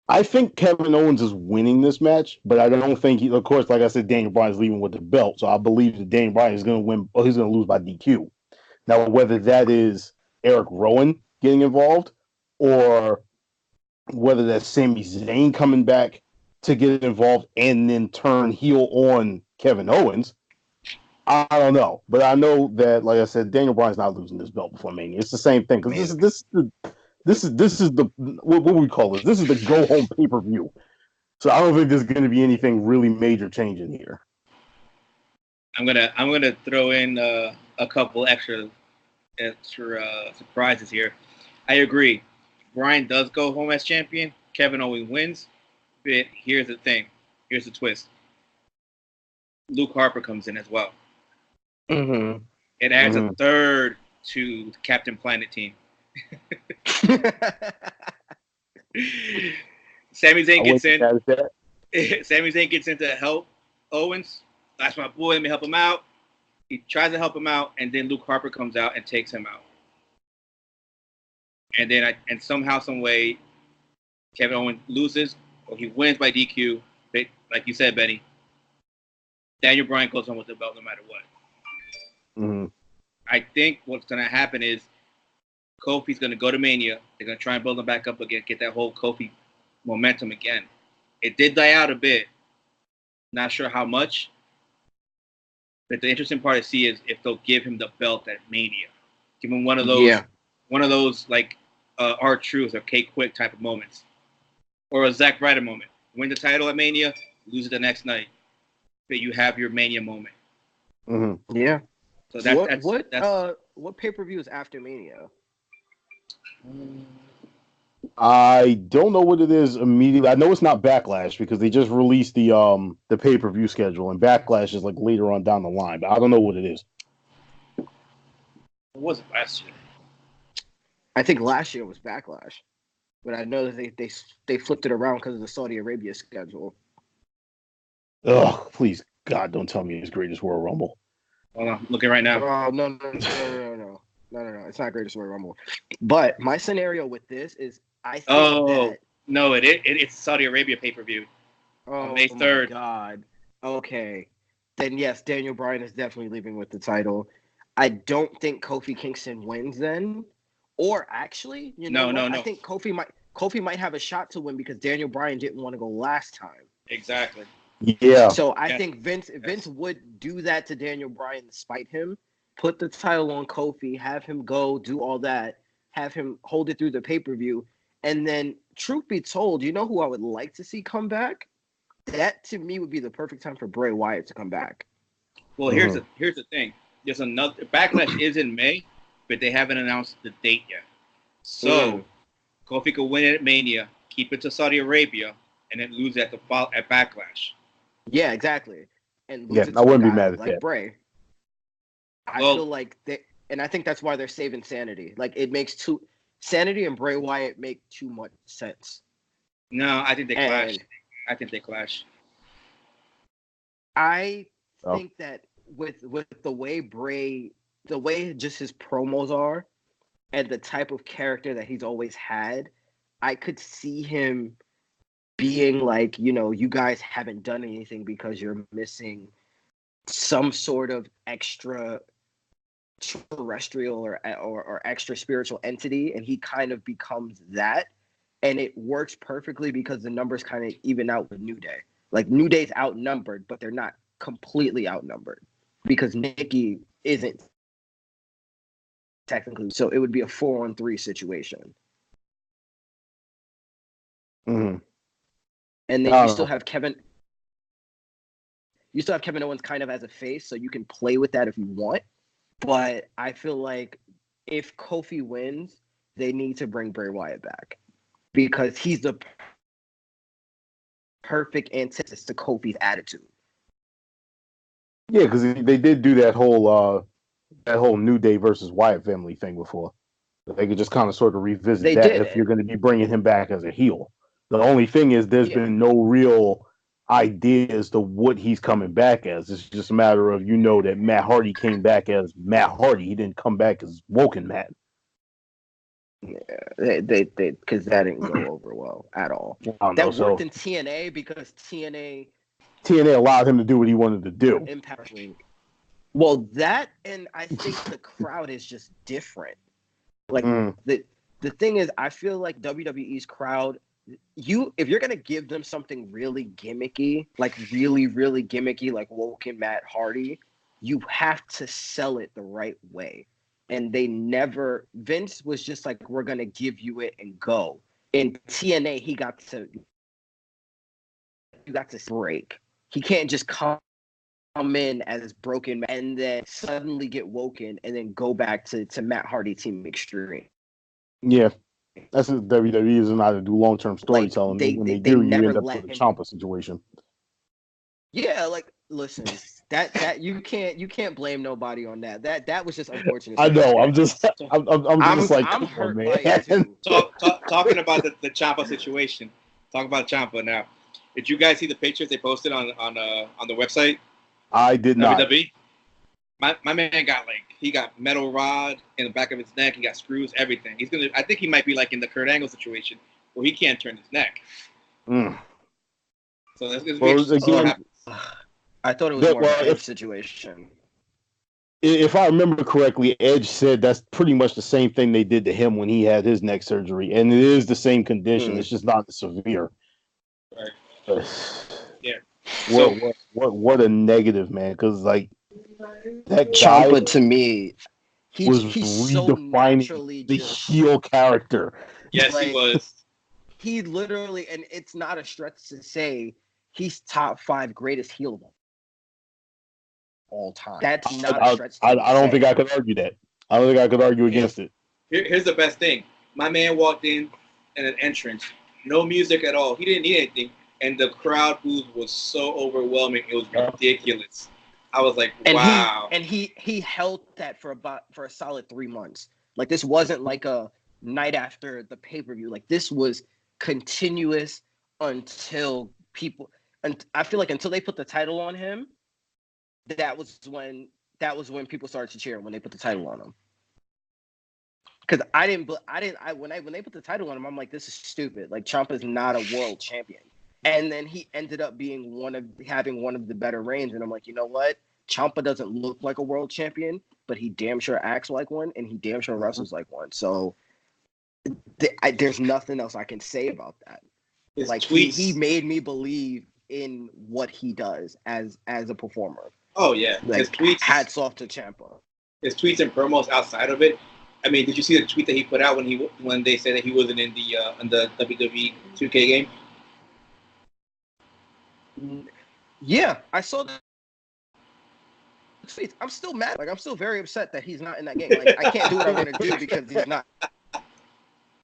I think Kevin Owens is winning this match, but I don't think of course, like I said, Daniel Bryan is leaving with the belt. So I believe that Daniel Bryan is going to win, or he's going to lose by DQ. Now, whether that is Eric Rowan getting involved or whether that's Sami Zayn coming back to get involved and then turn heel on Kevin Owens, I don't know. But I know that, like I said, Daniel Bryan's not losing this belt before Mania. It's the same thing because this is the what we call this. This is the go home pay per view. So I don't think there's going to be anything really major changing here. I'm gonna throw in a couple extra surprises here. I agree. Bryan does go home as champion. Kevin Owens wins. But here's the thing. Here's the twist. Luke Harper comes in as well. Mm-hmm. It adds a third to the Captain Planet team. Sami Zayn gets in. Sami Zayn gets in to help Owens. That's my boy. Let me help him out. He tries to help him out, and then Luke Harper comes out and takes him out. And then, somehow, some way, Kevin Owens loses, or he wins by DQ. But like you said, Benny, Daniel Bryan goes on with the belt no matter what. Mm-hmm. I think what's going to happen is Kofi's going to go to Mania. They're going to try and build him back up again, get that whole Kofi momentum again. It did die out a bit. Not sure how much. But the interesting part to see is if they'll give him the belt at Mania. Give him one of those like R-Truth or K-Quick type of moments. Or a Zack Ryder moment. Win the title at Mania, lose it the next night. But you have your Mania moment. Mm-hmm. Yeah. So what pay-per-view is after Mania? I don't know what it is immediately. I know it's not Backlash because they just released the pay-per-view schedule, and Backlash is like later on down the line, but I don't know what it is. What was it last year? I think last year was Backlash, but I know that they flipped it around because of the Saudi Arabia schedule. Ugh, please, God, don't tell me it's Greatest Royal Rumble. Hold on, I'm looking right now. No. It's not Greatest Royal Rumble. But my scenario with this is I think no, it's Saudi Arabia pay-per-view. May 3rd. My God. Okay. Then yes, Daniel Bryan is definitely leaving with the title. I don't think Kofi Kingston wins then. Or actually, no. I think Kofi might have a shot to win because Daniel Bryan didn't want to go last time. Exactly. Yeah. So I think Vince would do that to Daniel Bryan to spite him, put the title on Kofi, have him go do all that, have him hold it through the pay-per-view, and then truth be told, you know who I would like to see come back? That to me would be the perfect time for Bray Wyatt to come back. Well, here's the thing. There's another Backlash is in May, but they haven't announced the date yet. So Kofi could win it at Mania, keep it to Saudi Arabia, and then lose at Backlash. Yeah, exactly. and Yeah, lose it I to a wouldn't be guy mad at like that. Bray. I Well- feel like and I think that's why they're saving Sanity. Like it makes Sanity and Bray Wyatt make too much sense. No, I think they clash. And I think they clash. I think that with the way just his promos are, and the type of character that he's always had, I could see him being like, you guys haven't done anything because you're missing some sort of extra terrestrial or extra spiritual entity, and he kind of becomes that, and it works perfectly because the numbers kind of even out with New Day. Like New Day's outnumbered, but they're not completely outnumbered because Nikki isn't technically. So it would be a 4-on-3 situation. Mm-hmm. And then you still have Kevin Owens kind of as a face, so you can play with that if you want. But I feel like if Kofi wins, they need to bring Bray Wyatt back because he's the perfect antithesis to Kofi's attitude. Yeah, because they did do that whole New Day versus Wyatt family thing before. They could just kind of sort of revisit that if you're going to be bringing him back as a heel. The only thing is there's been no real idea as to what he's coming back as. It's just a matter of that Matt Hardy came back as Matt Hardy. He didn't come back as Woken Matt. Yeah, they because that didn't go over well at all. That worked in TNA because TNA allowed him to do what he wanted to do. Impact. Well, that and I think the crowd is just different. Like the thing is, I feel like WWE's crowd, if you're gonna give them something really gimmicky, like really, really gimmicky, like Woken Matt Hardy, you have to sell it the right way. And Vince was just like, we're gonna give you it and go. In TNA, you got to break. He can't just come in as broken and then suddenly get woken and then go back to Matt Hardy Team Extreme. Yeah, that's what WWE isn't how to do long-term storytelling. Like, when they do, you end up with a Ciampa situation. Yeah, like listen, that you can't blame nobody on that. That was just unfortunate. I know. I'm just like I'm hurt man. by it too. Talking about the Ciampa situation. Talk about Ciampa now. Did you guys see the pictures they posted on the website? I did not. WWE. My man got metal rod in the back of his neck. He got screws, everything. I think he might be like in the Kurt Angle situation where he can't turn his neck. So that's going to be happens. I thought it was more of an Edge situation. If I remember correctly, Edge said that's pretty much the same thing they did to him when he had his neck surgery, and it is the same condition. It's just not severe. Right. Yeah. What a negative, man! Because like that Ciampa to me, he's redefining so the heel character. Yes, he was. He literally, and it's not a stretch to say he's top 5 greatest heel of all time. That's not a stretch. I don't think I could argue that. I don't think I could argue against it. Here's the best thing. My man walked in at an entrance, no music at all. He didn't need anything, and the crowd booze was so overwhelming. It was ridiculous. I was like, wow. And he held that for a solid 3 months. Like this wasn't like a night after the pay-per-view. Like this was continuous until people. And I feel like until they put the title on him, that was when people started to cheer when they put the title on him. Because when they put the title on him, I'm like, this is stupid. Like Ciampa's not a world champion. And then he ended up having one of the better reigns. And I'm like, you know what? Ciampa doesn't look like a world champion, but he damn sure acts like one, and he damn sure wrestles like one. So there's nothing else I can say about that. His like tweets. He made me believe in what he does as a performer. Oh yeah, like, his tweets. Hats off to Ciampa. His tweets and promos outside of it. I mean, did you see the tweet that he put out when they said that he wasn't in the WWE 2K game? Yeah, I saw that. I'm still mad. Like I'm still very upset that he's not in that game. Like I can't do what I'm gonna do because he's not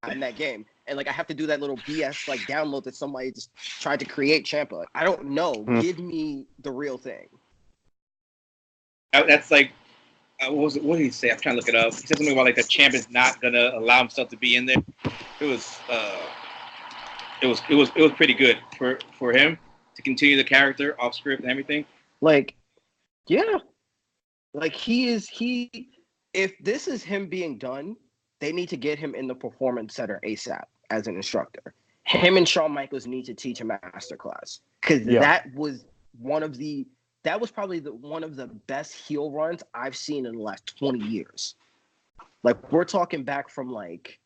in that game. And like I have to do that little BS like download that somebody just tried to create Ciampa. I don't know. Give me the real thing. That's like, what did he say? I'm trying to look it up. He said something about like the champ is not gonna allow himself to be in there. It was pretty good for him to continue the character off script and everything. Like, yeah, like he. If this is him being done, they need to get him in the performance center ASAP as an instructor. Him and Shawn Michaels need to teach a master class because that was probably one of the best heel runs I've seen in the last 20 years. Like, we're talking back from like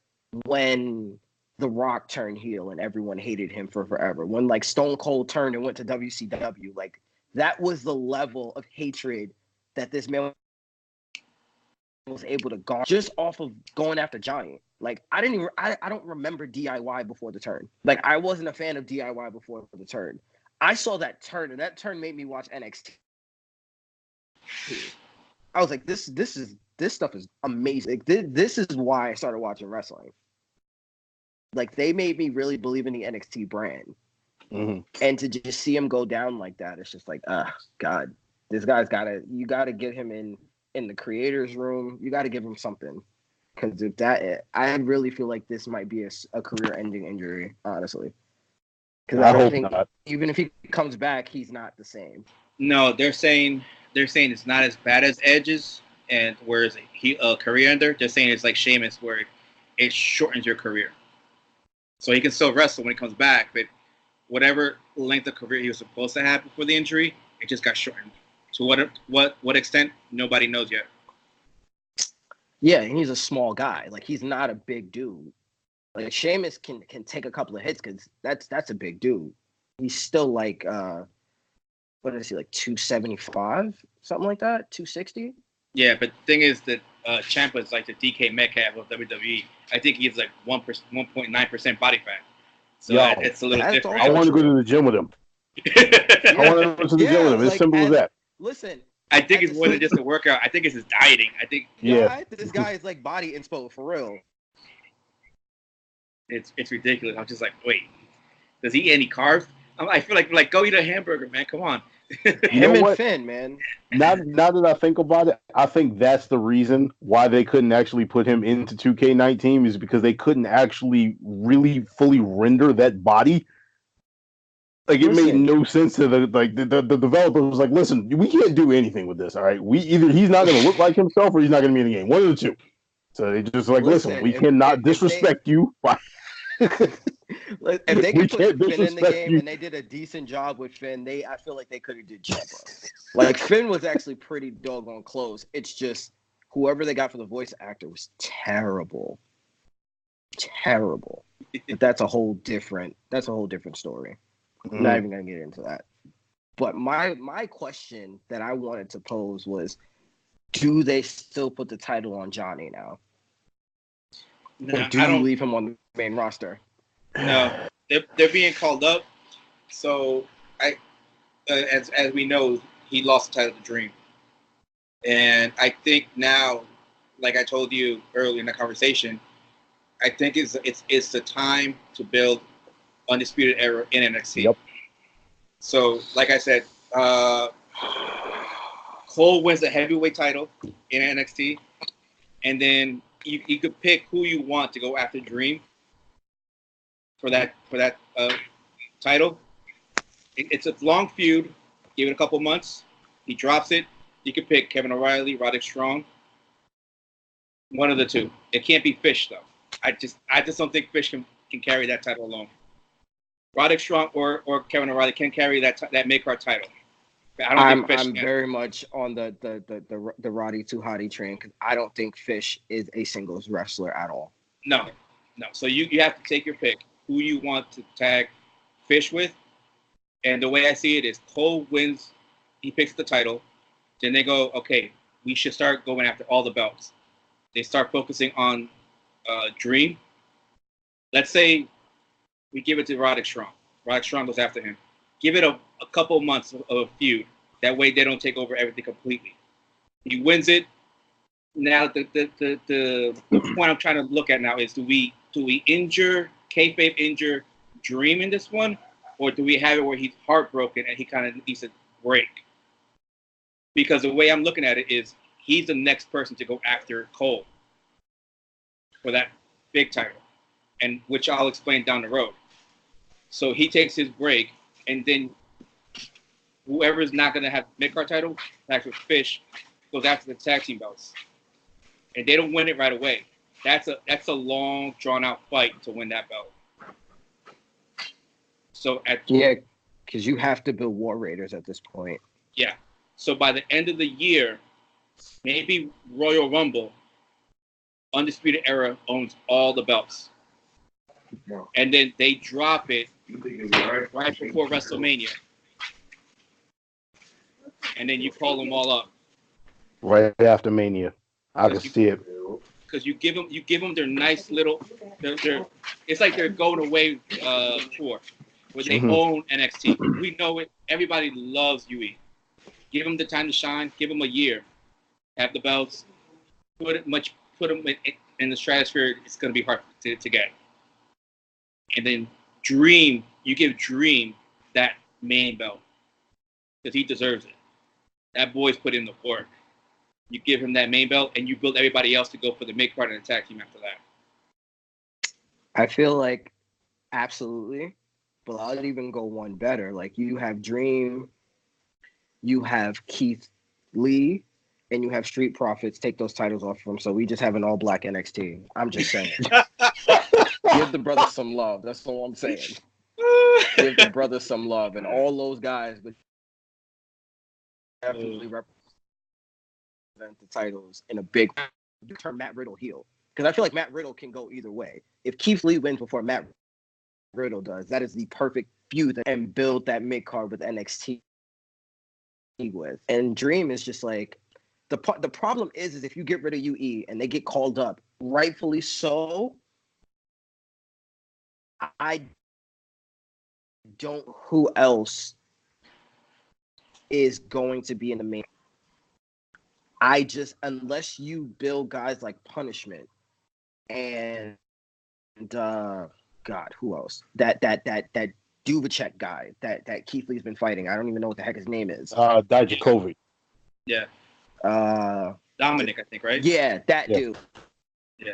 when The Rock turned heel and everyone hated him for forever. When like Stone Cold turned and went to WCW, like that was the level of hatred that this man was able to garner just off of going after Giant. Like, I don't remember DIY before the turn. Like, I wasn't a fan of DIY before the turn. I saw that turn, and that turn made me watch NXT. I was like, this stuff is amazing. This is why I started watching wrestling. Like, they made me really believe in the NXT brand. Mm-hmm. And to just see him go down like that, it's just like, God, this guy's you gotta get him in the creator's room. You gotta give him something. Because if I really feel like this might be a career-ending injury, honestly. Because I don't think not. Even if he comes back, he's not the same. No, they're saying it's not as bad as Edge's, and whereas he career ender, they're saying it's like Sheamus, where it shortens your career. So he can still wrestle when he comes back, but whatever length of career he was supposed to have before the injury, it just got shortened. To what extent, nobody knows yet. Yeah, he's a small guy. Like, he's not a big dude. Like, Sheamus can take a couple of hits because that's a big dude. He's still like what is he, like 275, something like that, 260? Yeah, but the thing is that Ciampa is like the DK Metcalf of WWE. I think he's like 1.9% body fat. So it's a little different. I want to go to the gym with him. I want to go to the gym with him. It's simple as that. Listen, I think it's more than just a workout. I think it's his dieting. I think this guy is like body inspo for real. It's ridiculous. I'm just like, wait, does he eat any carbs? I feel like go eat a hamburger, man. Come on. Him and Finn, man. Now that I think about it, I think that's the reason why they couldn't actually put him into 2K19 is because they couldn't actually really fully render that body. Like, it made no sense to the developer was like, listen, we can't do anything with this. All right, either he's not going to look like himself or he's not going to be in the game. One of the two. So they just like, listen, we cannot disrespect you. If they could put Finn in the game and they did a decent job with Finn, I feel like they could have did Ciampa. Like, Finn was actually pretty doggone close. It's just whoever they got for the voice actor was terrible. But that's a whole different story. I'm not even gonna get into that. But my question that I wanted to pose was, do they still put the title on Johnny now? No, or do you leave him on the main roster? No, they're being called up. So as we know, he lost the title to Dream, and I think now, like I told you earlier in the conversation, I think it's the time to build Undisputed Era in NXT. Yep. So, like I said, Cole wins the heavyweight title in NXT, and then you could pick who you want to go after Dream for that title. It's a long feud. Give it a couple months. He drops it. You could pick Kevin O'Reilly, Roderick Strong. One of the two. It can't be Fish though. I just don't think Fish can carry that title alone. Roderick Strong or Kevin O'Reilly can carry that mid-card title. I'm very much on the Roddy Too Hottie train because I don't think Fish is a singles wrestler at all. No. So you have to take your pick who you want to tag Fish with, and the way I see it is Cole wins, he picks the title, then they go, okay, we should start going after all the belts. They start focusing on Dream. Let's say we give it to Roderick Strong. Roderick Strong goes after him. Give it a couple months of a feud. That way they don't take over everything completely. He wins it. Now the point I'm trying to look at now is do we injure Dream in this one, or do we have it where he's heartbroken and he kind of needs a break? Because the way I'm looking at it is he's the next person to go after Cole for that big title, and which I'll explain down the road. So he takes his break, and then whoever's not going to have mid-card title, like with Fish, goes after the tag team belts. And they don't win it right away. That's a long, drawn-out fight to win that belt. So because you have to build War Raiders at this point. Yeah. So by the end of the year, maybe Royal Rumble, Undisputed Era owns all the belts. And then they drop it right before WrestleMania. And then you call them all up. Right after Mania. I can see it. Because you give them their nice little, it's like they're going away tour where they own NXT. We know it. Everybody loves UE. Give them the time to shine. Give them a year. Have the belts. Put them in the stratosphere. It's going to be hard to get. And then you give Dream that main belt because he deserves it. That boy's put in the work. You give him that main belt, and you build everybody else to go for the mid card and attack team after that. I feel like absolutely, but I'll even go one better. Like you have Dream, you have Keith Lee, and you have Street Profits take those titles off of him. So we just have an all black NXT. I'm just saying. Give the brother some love. That's all I'm saying. Give the brother some love, and all those guys would definitely represent the titles in a big turn Matt Riddle heel. Because I feel like Matt Riddle can go either way. If Keith Lee wins before Matt Riddle does, that is the perfect feud and build that mid card with NXT with. And Dream is just like the problem is if you get rid of UE and they get called up, rightfully so. I don't. Who else is going to be in the main? Unless you build guys like Punishment and God, who else? That Duvacek guy that Keith Lee's been fighting. I don't even know what the heck his name is. Dijakovic. Yeah. Dominic, I think, right? Yeah, that dude. Yeah.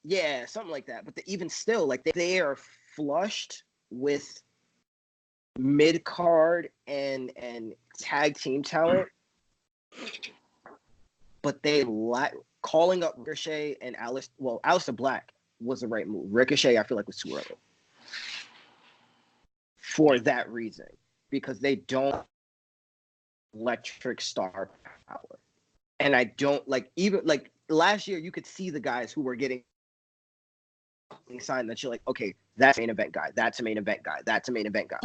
Yeah, something like that. But even still, like they are flushed with mid card and tag team talent. But they calling up Ricochet and Aleister Black was the right move. Ricochet, I feel like, was too early. For that reason. Because they don't electric star power. And I don't even last year you could see the guys who were getting signed that you're like, okay, that's a main event guy, that's a main event guy, that's a main event guy.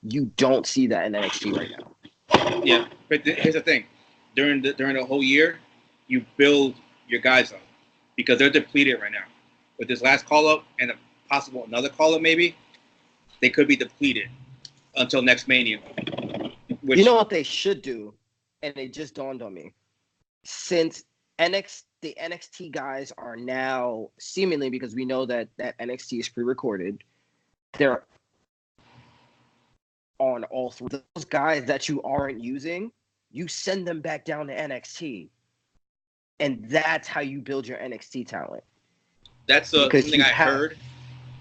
You don't see that in NXT right now. Yeah, but here's the thing. During the whole year, you build your guys up because they're depleted right now. With this last call up and a possible another call up, maybe they could be depleted until next Mania. You know what they should do, and it just dawned on me. Since the NXT guys are now seemingly, because we know that NXT is pre-recorded, they're on all three. Those guys that you aren't using, you send them back down to NXT. And that's how you build your NXT talent. That's something I heard.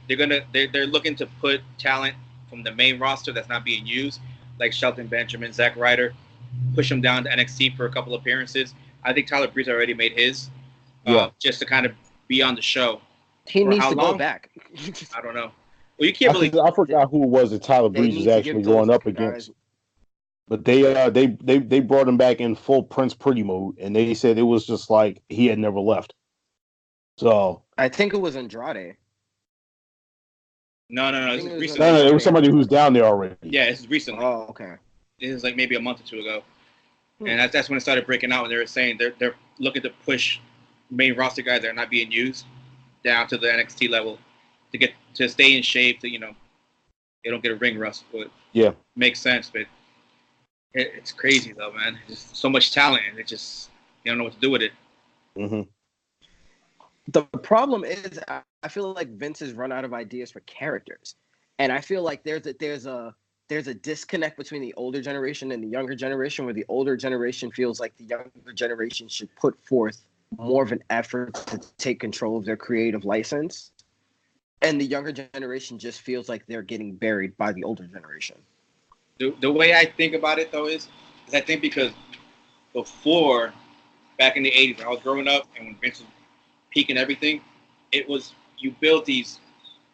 They're looking to put talent from the main roster that's not being used, like Shelton Benjamin, Zack Ryder, push them down to NXT for a couple appearances. I think Tyler Breeze already made his, just to kind of be on the show. He needs to go back. I don't know. Well, you can't really. I forgot who it was that Tyler Breeze was actually going up against. But they brought him back in full Prince Pretty mode, and they said it was just like he had never left. So I think it was Andrade. No. It was somebody who's down there already. Yeah, it's recently. Oh, okay. It was like maybe a month or two ago, and that's when it started breaking out. And they were saying they're looking to push main roster guys that are not being used down to the NXT level to stay in shape. They don't get a ring rust. But yeah, makes sense. But it's crazy though, man. There's so much talent, and they don't know what to do with it. Mm-hmm. The problem is, I feel like Vince has run out of ideas for characters, and I feel like there's a there's a disconnect between the older generation and the younger generation, where the older generation feels like the younger generation should put forth more of an effort to take control of their creative license, and the younger generation just feels like they're getting buried by the older generation. The way I think about it though is I think because before, back in the 80s when I was growing up and when Vince was peaking everything, it was you built these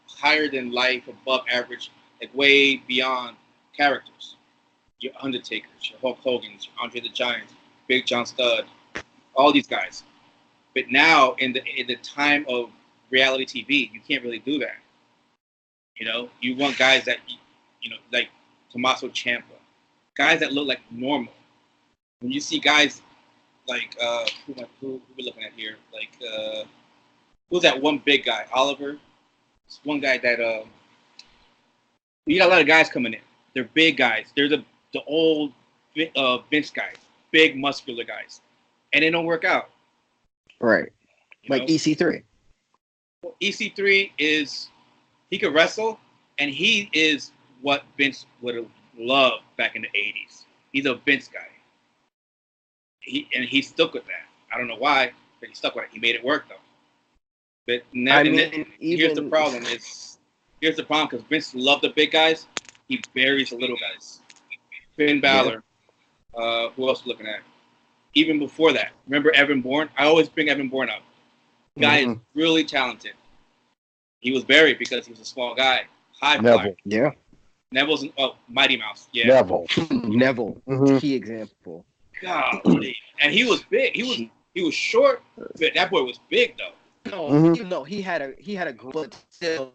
higher than life, above average, like way beyond characters. Your Undertakers, your Hulk Hogan's, your Andre the Giant, Big John Studd, all these guys. But now in the time of reality TV, you can't really do that. You know, you want guys that like Tommaso Ciampa, guys that look like normal. When you see guys like who we looking at here, like who's that one big guy, Oliver? It's one guy that you got a lot of guys coming in. They're big guys. They're the old Vince guys, big muscular guys, and they don't work out. Right. Like EC3. Well, EC3 he could wrestle, and he is what Vince would have loved back in the 80s. He's a Vince guy. He stuck with that. I don't know why, but he stuck with it. He made it work though. But now, here's the problem because Vince loved the big guys. He buries the little guys. Finn Balor. Yeah. Who else are we looking at? Even before that, remember Evan Bourne? I always bring Evan Bourne up. Guy is really talented. He was buried because he was a small guy. High flyer. Yeah. Neville's Mighty Mouse. Yeah. Neville. Key example. Golly. And he was big. He was short, but that boy was big though. No, he had a but still,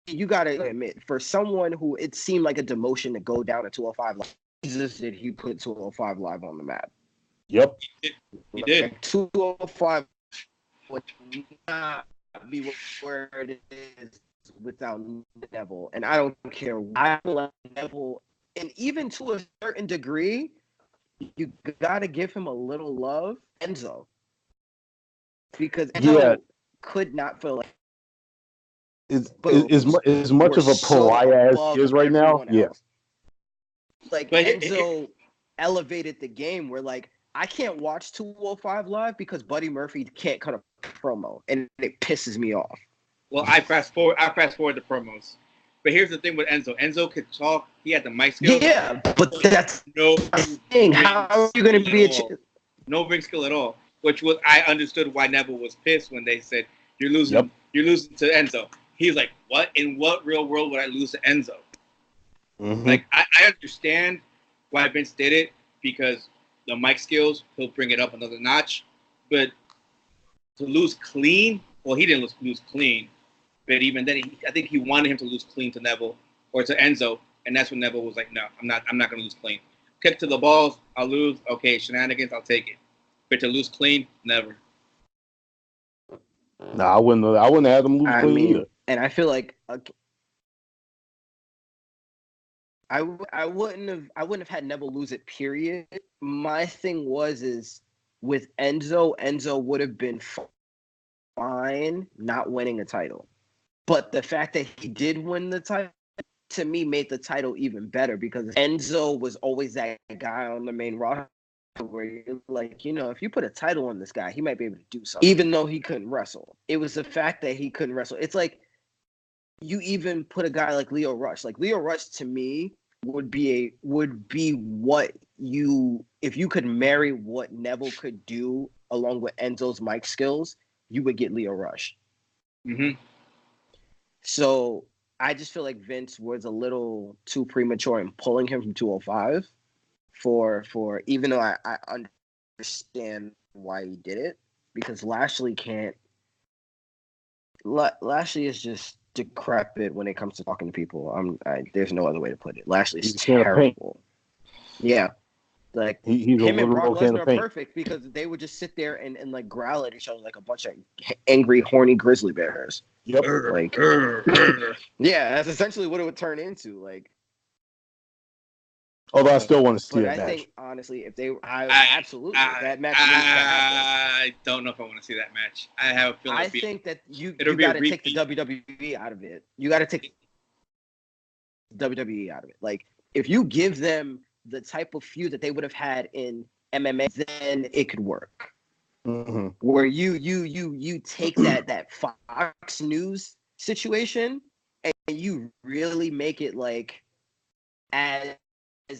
you gotta admit, for someone who it seemed like a demotion to go down to 205 Live, Jesus did he put 205 Live on the map. Yep. He did. 205 would not be where it is without Neville. And I don't care. I like Neville, and even to a certain degree, you gotta give him a little love, Enzo. Because Enzo could not feel like as much of a pariah as he is right now. Yeah. Like Enzo elevated the game where like I can't watch 205 Live because Buddy Murphy can't cut a promo, and it pisses me off. Well, I fast forward the promos. But here's the thing with Enzo. Enzo could talk. He had the mic skills. Yeah, but that's no thing. How are you going to be no ring skill at all? Which was I understood why Neville was pissed when they said you're losing. You're losing to Enzo. He's like, what? In what real world would I lose to Enzo? Like I understand why Vince did it because the mic skills, he'll bring it up another notch. But to lose clean, well, he didn't lose clean. But even then, I think he wanted him to lose clean to Neville or to Enzo, and that's when Neville was like, "No, I'm not going to lose clean. Kick to the balls, I'll lose. Okay, shenanigans, I'll take it. But to lose clean, never." No, I wouldn't have had him lose clean either. And I feel like I wouldn't have had Neville lose it. Period. My thing is with Enzo would have been fine not winning a title. But the fact that he did win the title, to me, made the title even better because Enzo was always that guy on the main roster where you're like, if you put a title on this guy, he might be able to do something. Even though he couldn't wrestle. It was the fact that he couldn't wrestle. It's like you even put a guy like Leo Rush. Like Leo Rush, to me, would be what if you could marry what Neville could do along with Enzo's mic skills, you would get Leo Rush. So I just feel like Vince was a little too premature in pulling him from 205 for even though I understand why he did it, because Lashley is just decrepit when it comes to talking to people. There's no other way to put it. Lashley's terrible. Yeah. Like him and Brock Lesnar are perfect because they would just sit there and like growl at each other like a bunch of angry, horny grizzly bears. Yep. Like, yeah, that's essentially what it would turn into. Like, although I still want to see that match. I think honestly, if absolutely that match. I don't know if I want to see that match. I have a feeling. I think that you got to take the WWE out of it. You got to take. WWE out of it. Like, if you give them the type of feud that they would have had in MMA, then it could work. Mm-hmm. Where you take that Fox News situation and you really make it like as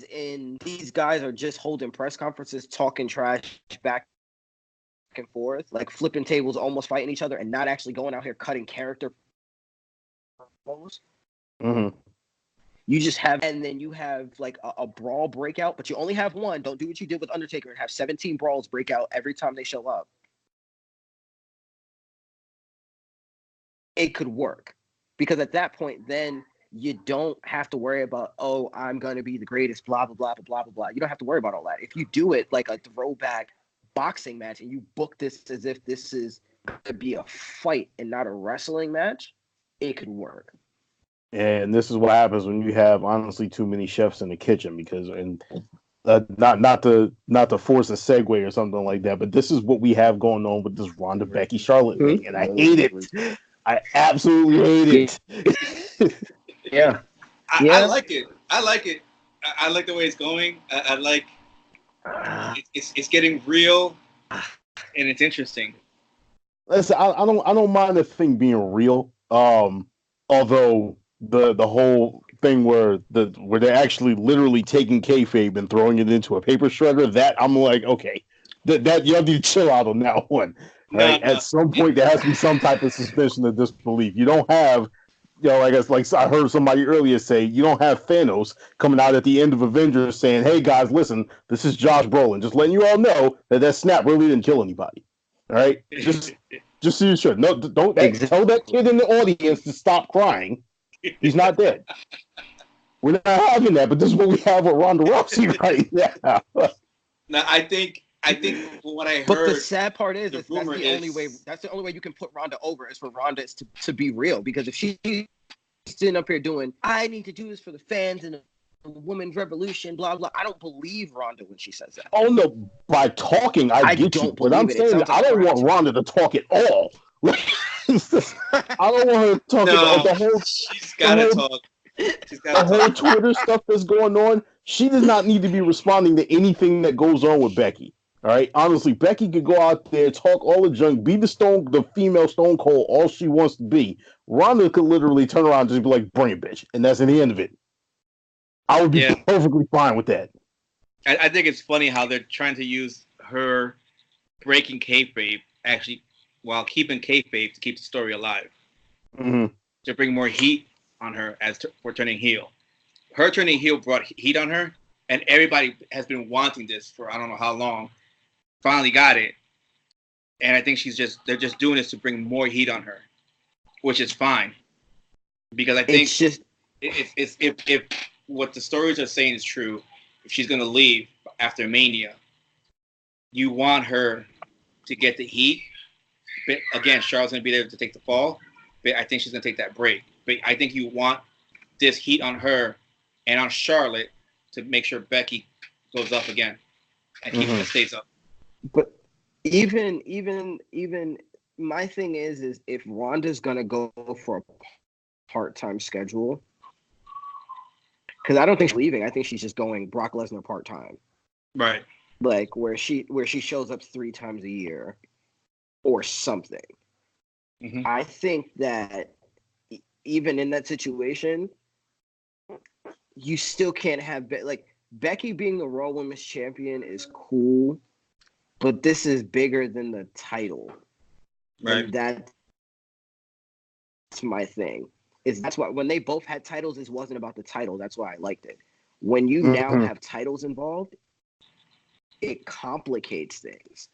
in these guys are just holding press conferences, talking trash back and forth, like flipping tables, almost fighting each other, and not actually going out here cutting character promos. Mm-hmm. You just have, and then you have like a brawl breakout, but you only have one. Don't do what you did with Undertaker and have 17 brawls break out every time they show up. It could work, because at that point, then you don't have to worry about, oh, I'm going to be the greatest, blah, blah, blah, blah, blah, blah. You don't have to worry about all that. If you do it like a throwback boxing match and you book this as if this is going to be a fight and not a wrestling match, it could work. And this is what happens when you have honestly too many chefs in the kitchen, because not to force a segue or something like that, but this is what we have going on with this Ronda Becky Charlotte thing, and I hate it. I absolutely hate it. Yeah. I like it. I like it. I like the way it's going. I like it's getting real, and it's interesting. Listen, I don't mind the thing being real. Although the whole thing where they're actually literally taking kayfabe and throwing it into a paper shredder, that I'm like, okay, that you have to chill out on that one. Right? At some point, there has to be some type of suspension of disbelief. You don't have, like I heard somebody earlier say, you don't have Thanos coming out at the end of Avengers saying, "Hey guys, listen, this is Josh Brolin, just letting you all know that snap really didn't kill anybody." All right, just so you're sure. No, don't tell that kid in the audience to stop crying. He's not dead. We're not having that, but this is what we have with Ronda Rousey right now. Now, I think from what I heard. But the sad part is that's the only way you can put Ronda over is for Ronda to be real. Because if she's sitting up here doing, I need to do this for the fans and the women's revolution, blah blah. I don't believe Ronda when she says that. Oh no, by talking, I get you. But I'm saying that I don't want Ronda to talk at all. I don't want her to talk about the whole. She's gotta talk. The whole Twitter stuff that's going on. She does not need to be responding to anything that goes on with Becky. All right, honestly, Becky could go out there, talk all the junk, be the female Stone Cold, all she wants to be. Ronda could literally turn around and just be like, "Bring it, bitch," and that's the end of it. I would be perfectly fine with that. I think it's funny how they're trying to use her breaking kayfabe actually while keeping kayfabe to keep the story alive. Mm-hmm. To bring more heat on her for turning heel. Her turning heel brought heat on her, and everybody has been wanting this for I don't know how long. Finally got it, and I think they're just doing this to bring more heat on her, which is fine, because I think if what the stories are saying is true, if she's gonna leave after Mania, you want her to get the heat. But again, Charlotte's gonna be there to take the fall, but I think she's gonna take that break. But I think you want this heat on her and on Charlotte to make sure Becky goes up again and stays up. But even my thing is if Ronda's gonna go for a part-time schedule, because I don't think she's leaving. I think she's just going Brock Lesnar part-time. Right. Like where she shows up 3 times a year or something. Mm-hmm. I think that even in that situation, you still can't have Becky being the Raw Women's Champion is cool, but this is bigger than the title. Right. And that's my thing. That's why when they both had titles, this wasn't about the title. That's why I liked it. When you now have titles involved, it complicates things.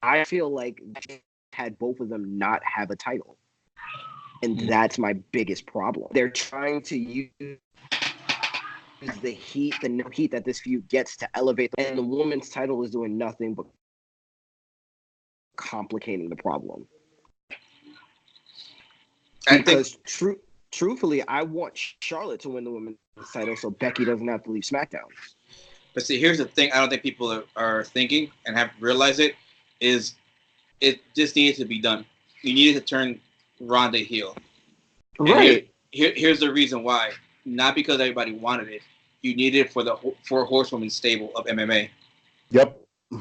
I feel like had both of them not have a title. And that's my biggest problem. They're trying to use the heat that this feud gets to elevate them. And the woman's title is doing nothing but complicating the problem. Because truthfully, I want Charlotte to win the women's title so Becky doesn't have to leave SmackDown. But see, here's the thing I don't think people are thinking and have realized it, is it just needed to be done. You needed to turn Ronda heel. Right. Here's the reason why. not because everybody wanted it. You needed it for the four horsewoman stable of MMA. Yep.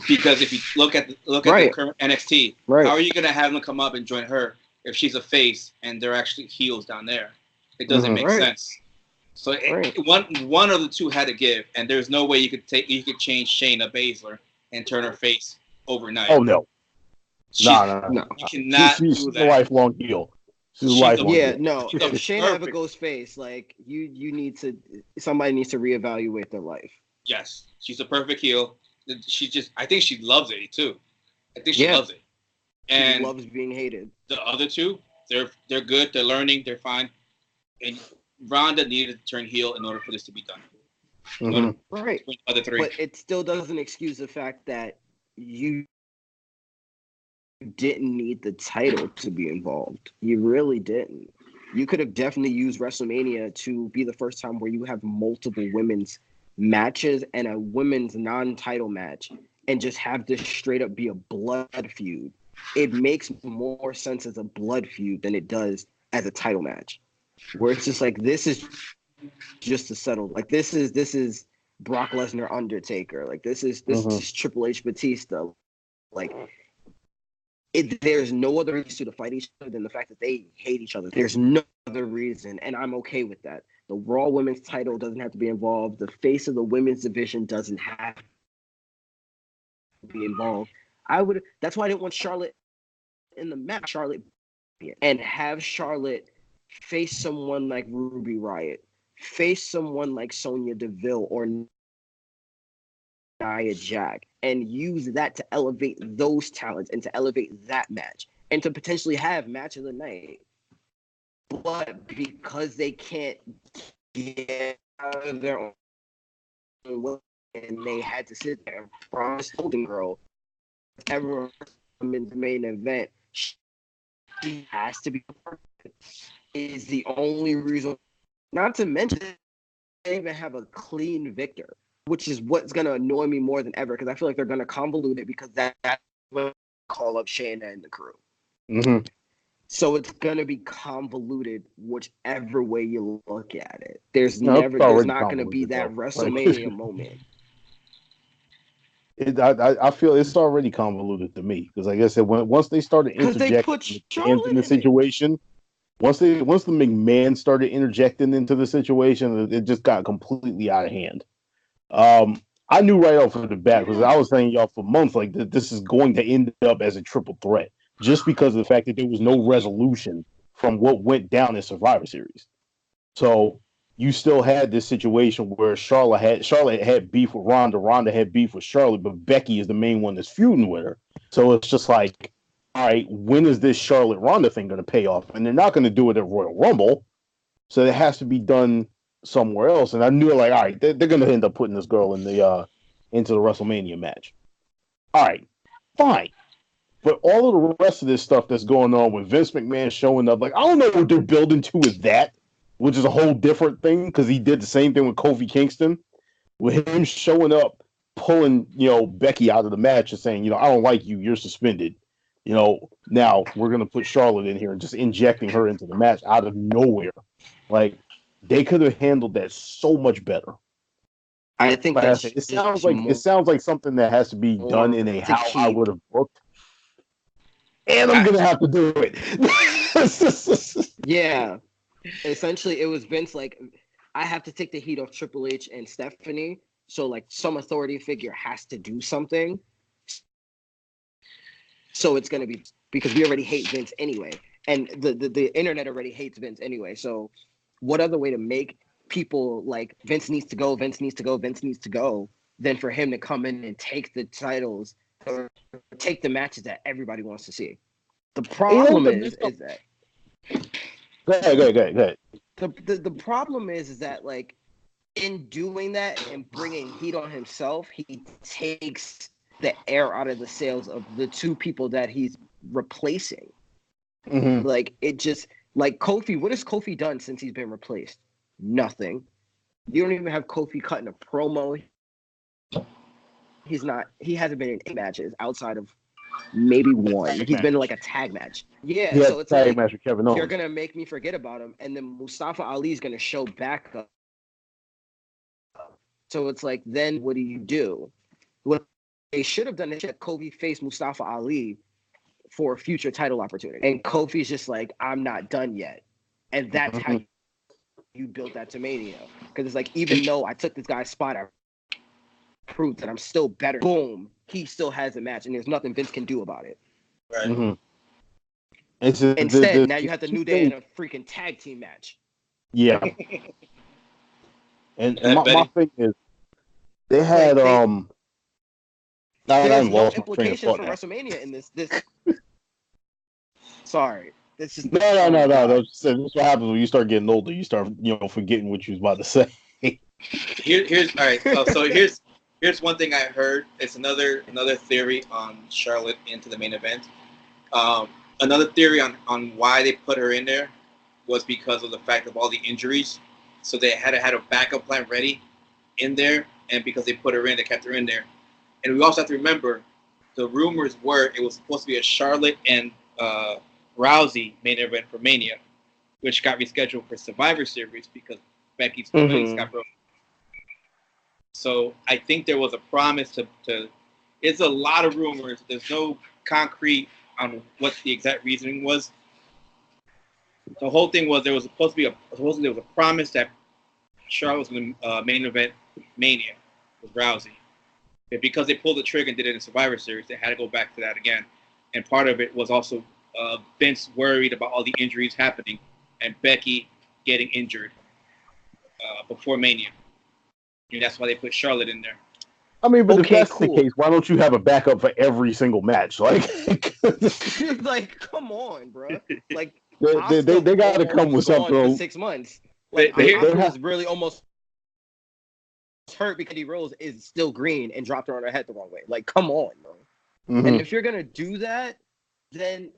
Because if you look at the current NXT, how are you gonna have them come up and join her if she's a face and they're actually heels down there? It doesn't make sense. So one of the two had to give, and there's no way you could change Shayna Baszler and turn her face overnight. Oh no. No. You cannot she's do that. A lifelong heel. She's a lifelong heel. No. If Shayna ever goes face, like somebody needs to reevaluate their life. Yes, she's a perfect heel. I think she loves it too. I think she loves it. And she loves being hated. The other two, they're good. They're learning. They're fine. And Ronda needed to turn heel in order for this to be done. Right. Other three. But it still doesn't excuse the fact that you didn't need the title to be involved. You really didn't. You could have definitely used WrestleMania to be the first time where you have multiple women's matches and a women's non-title match and just have this straight up be a blood feud. It makes more sense as a blood feud than it does as a title match, where it's just like, this is just to settle. Like this is Brock Lesnar Undertaker. Like this is Triple H Batista. Like there's no other reason to fight each other than the fact that they hate each other. There's no other reason, and I'm okay with that. The Raw Women's title doesn't have to be involved. The face of the women's division doesn't have to be involved. That's why I didn't want Charlotte in the match. Charlotte and have Charlotte face someone like Ruby Riott, face someone like Sonya Deville or Nia Jax, and use that to elevate those talents and to elevate that match and to potentially have match of the night. But because they can't get out of their own way and they had to sit there and promise Golden Girl ever in the main event, she has to be perfect. Is the only reason. Not to mention they even have a clean victor, which is what's gonna annoy me more than ever because I feel like they're gonna convolute it because that's what call up Shayna and the crew. So it's gonna be convoluted whichever way you look at it. There's not gonna be that WrestleMania moment. I feel it's already convoluted to me because, like I said, once they started interjecting in the situation, once the McMahon started interjecting into the situation, it just got completely out of hand. I knew right off the bat because I was saying y'all for months like this is going to end up as a triple threat just because of the fact that there was no resolution from what went down in Survivor Series. So you still had this situation where Charlotte had beef with Ronda had beef with Charlotte, but Becky is the main one that's feuding with her. So it's just like, all right, when is this Charlotte Ronda thing going to pay off? And they're not going to do it at Royal Rumble, so it has to be done somewhere else. And I knew, like, all right, they're going to end up putting this girl in the into the WrestleMania match. All right, fine. But all of the rest of this stuff that's going on with Vince McMahon showing up, like, I don't know what they're building to with that, which is a whole different thing because he did the same thing with Kofi Kingston, with him showing up, pulling, Becky out of the match and saying, I don't like you, you're suspended. Now we're going to put Charlotte in here and just injecting her into the match out of nowhere. Like, they could have handled that so much better. I think it sounds like something that has to be done in a how I would have booked. And I'm going to have to do it. Yeah. Essentially, it was Vince like, I have to take the heat off Triple H and Stephanie. So, like, some authority figure has to do something. So it's going to be, because we already hate Vince anyway. And the internet already hates Vince anyway. So what other way to make people like Vince needs to go than for him to come in and take the titles or take the matches that everybody wants to see? The problem is that... Go ahead. The problem is that, like, in doing that and bringing heat on himself, he takes the air out of the sails of the two people that he's replacing. Like, it just, like, Kofi, what has Kofi done since he's been replaced? Nothing. You don't even have Kofi cutting a promo. He hasn't been in any matches outside of maybe one. Tag He's been in match. like a tag match. Yeah, He had so a it's tag like match with Kevin you're Owens. gonna make me forget about him, and then Mustafa Ali is gonna show back up. So it's like, then what do? What they should have done is let Kofi face Mustafa Ali for a future title opportunity, and Kofi's just like, I'm not done yet, and that's how you built that to Mania, because it's like, even though I took this guy's spot, I proved that I'm still better. Boom, he still has a match, and there's nothing Vince can do about it. Right. Mm-hmm. Instead, now you have the New Day in a freaking tag team match. Yeah. And my thing is, they had there's no lost my train of implications thought for now. WrestleMania in this. Sorry, it's just No. That's what happens when you start getting older. You start, forgetting what you was about to say. Here's all right. So here's one thing I heard. It's another theory on Charlotte into the main event. Another theory on why they put her in there was because of the fact of all the injuries. So they had a backup plan ready in there, and because they put her in, they kept her in there. And we also have to remember, the rumors were it was supposed to be a Charlotte and Rousey main event for Mania, which got rescheduled for Survivor Series because Becky's legs got broken. So I think there was a promise to. It's a lot of rumors. There's no concrete on what the exact reasoning was. The whole thing was there was supposedly there was a promise that Charlotte was going to main event Mania with Rousey. But because they pulled the trigger and did it in Survivor Series, they had to go back to that again. And part of it was also Vince worried about all the injuries happening and Becky getting injured before Mania. And that's why they put Charlotte in there. I mean, but if that's the case, why don't you have a backup for every single match? Like, like, come on, bro. Like, they got to come with something. For 6 months. Like, Asuka was really almost hurt because Eddie Rose is still green and dropped her on her head the wrong way. Like, come on, bro. Mm-hmm. And if you're gonna do that, then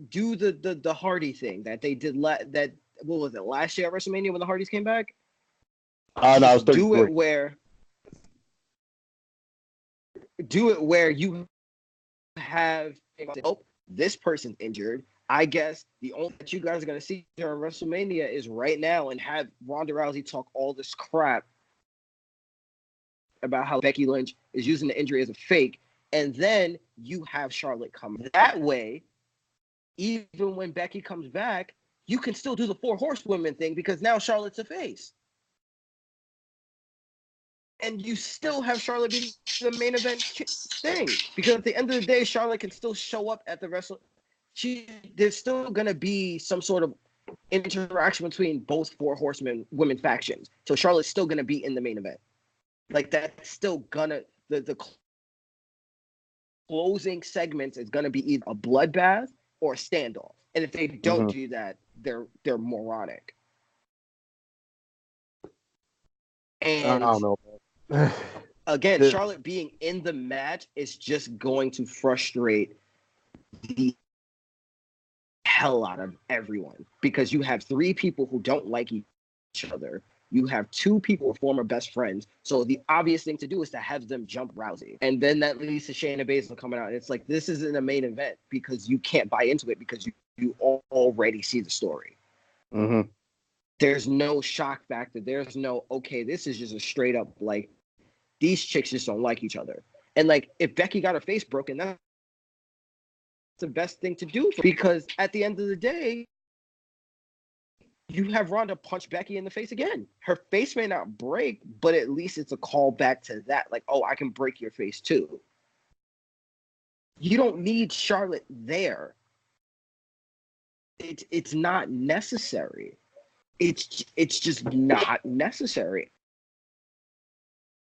do the Hardy thing that they did. What was it, last year at WrestleMania when the Hardys came back? No, it was 33. Do it where you have, this person's injured. I guess the only that you guys are going to see during WrestleMania is right now, and have Ronda Rousey talk all this crap about how Becky Lynch is using the injury as a fake, and then you have Charlotte come. That way, even when Becky comes back, you can still do the 4 horsewomen thing because now Charlotte's a face. And you still have Charlotte be the main event thing. Because at the end of the day, Charlotte can still show up at the there's still going to be some sort of interaction between both 4 horsemen women factions. So Charlotte's still going to be in the main event. Like, that's still going to... The closing segments is going to be either a bloodbath or a standoff. And if they don't do that, they're moronic. And I don't know. Again, Charlotte being in the match is just going to frustrate the hell out of everyone, because you have 3 people who don't like each other. You have 2 people who are former best friends. So the obvious thing to do is to have them jump Rousey. And then that leads to Shayna Baszler coming out. And it's like, this isn't a main event because you can't buy into it because you already see the story. Mm-hmm. There's no shock factor. There's no, okay, this is just a straight up, like, these chicks just don't like each other. And, like, if Becky got her face broken, that's the best thing to do. Because at the end of the day, you have Ronda punch Becky in the face again. Her face may not break, but at least it's a call back to that. Like, oh, I can break your face too. You don't need Charlotte there. It's not necessary. It's just not necessary.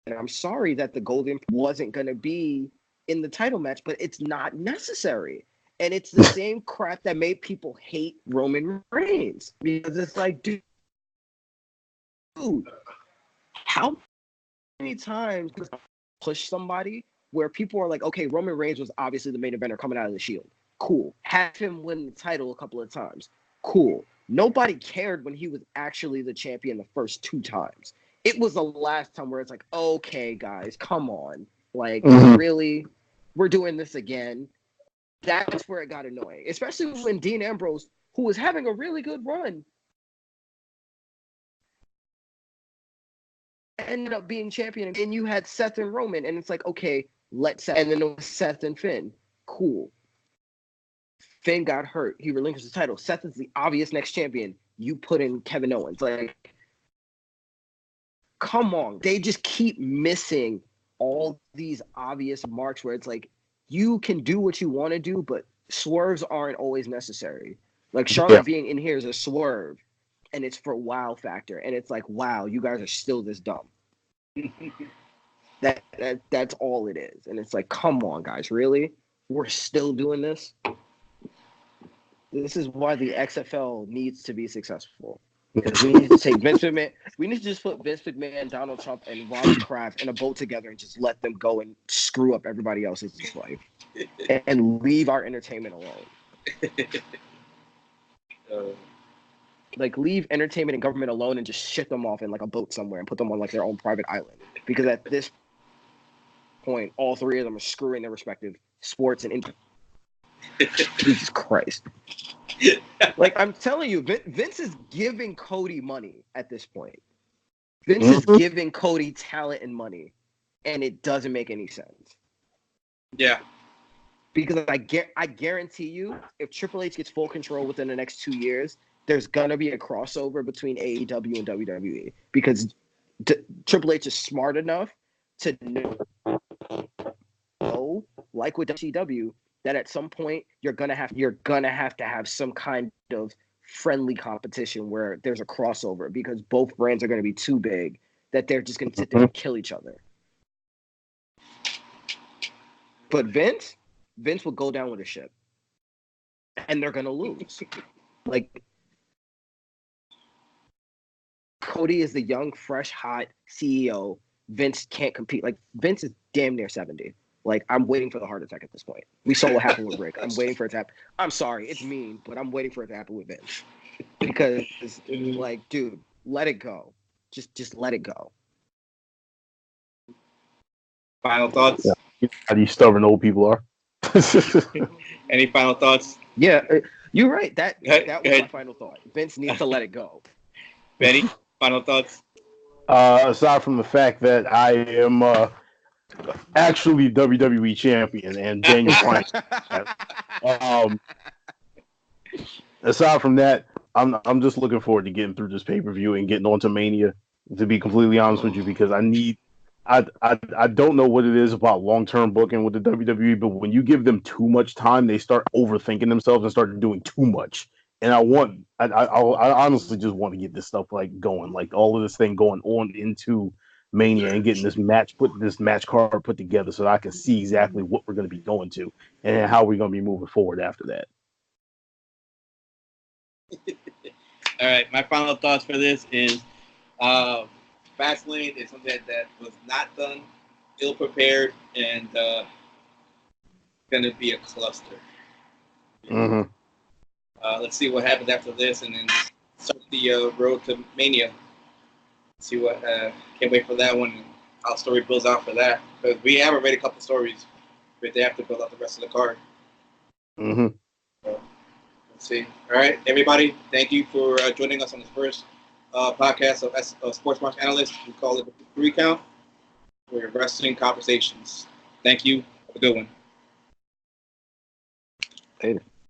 And I'm sorry that the Golden wasn't going to be in the title match, but it's not necessary. And it's the same crap that made people hate Roman Reigns. Because it's like, dude, how many times push somebody where people are like, okay, Roman Reigns was obviously the main eventer coming out of the Shield. Cool. Have him win the title a couple of times. Cool. Nobody cared when he was actually the champion the first 2 times. It was the last time where it's like, okay, guys, come on. Like, really? we're doing this again. That's where it got annoying, especially when Dean Ambrose, who was having a really good run, ended up being champion, and you had Seth and Roman, and it's like, okay, let's, and then it was Seth and Finn. Cool. Finn got hurt. He relinquished the title. Seth is the obvious next champion. You put in Kevin Owens. Like, come on. They just keep missing all these obvious marks where it's like, you can do what you want to do, but swerves aren't always necessary. Like, Charlotte being in here is a swerve, and it's for wow factor. And it's like, wow, you guys are still this dumb. That's all it is. And it's like, come on, guys, really? We're still doing this? This is why the XFL needs to be successful. Because we need to take Vince McMahon. We need to just put Vince McMahon, Donald Trump, and Robert Kraft in a boat together and just let them go and screw up everybody else's life and leave our entertainment alone. Like, leave entertainment and government alone and just ship them off in like a boat somewhere and put them on like their own private island. Because at this point, all three of them are screwing their respective sports and Jesus Christ. Like, I'm telling you, Vince is giving Cody money at this point. Vince is giving Cody talent and money, and it doesn't make any sense. Yeah. Because I guarantee you, if Triple H gets full control within the next 2 years, there's going to be a crossover between AEW and WWE. Because Triple H is smart enough to know, like with WCW, that at some point you're gonna have to have some kind of friendly competition where there's a crossover, because both brands are gonna be too big that they're just gonna sit there and kill each other. But Vince will go down with a ship, and they're gonna lose. Like, Cody is the young, fresh, hot CEO. Vince can't compete. Like, Vince is damn near 70. Like, I'm waiting for the heart attack at this point. We saw what happened with Rick. I'm waiting for it to happen. I'm sorry, it's mean, but I'm waiting for it to happen with Vince. Because, like, dude, let it go. Just let it go. Final thoughts? Yeah. How these stubborn old people are. Any final thoughts? Yeah, you're right. That was my final thought. Vince needs to let it go. Benny, final thoughts? Aside from the fact that I am actually WWE champion and Daniel Bryan. Aside from that, I'm just looking forward to getting through this pay-per-view and getting onto Mania, to be completely honest with you, because I don't know what it is about long-term booking with the WWE, but when you give them too much time, they start overthinking themselves and start doing too much. And I honestly just want to get this stuff like going, like all of this thing going on into Mania and getting this match card put together so that I can see exactly what we're going to be going to and how we're going to be moving forward after that. All right, my final thoughts for this is Fastlane is something that was not done, ill prepared, and going to be a cluster. Mm-hmm. Let's see what happens after this, and then start the road to Mania. See what. Can't wait for that one. How the story builds out for that, because we have already a couple stories, but they have to build out the rest of the card. Mm-hmm. So, let's see. All right, everybody. Thank you for joining us on this first podcast of Sports Marks Analyst. We call it the 3 Count. For wrestling conversations. Thank you. Have a good one. Later.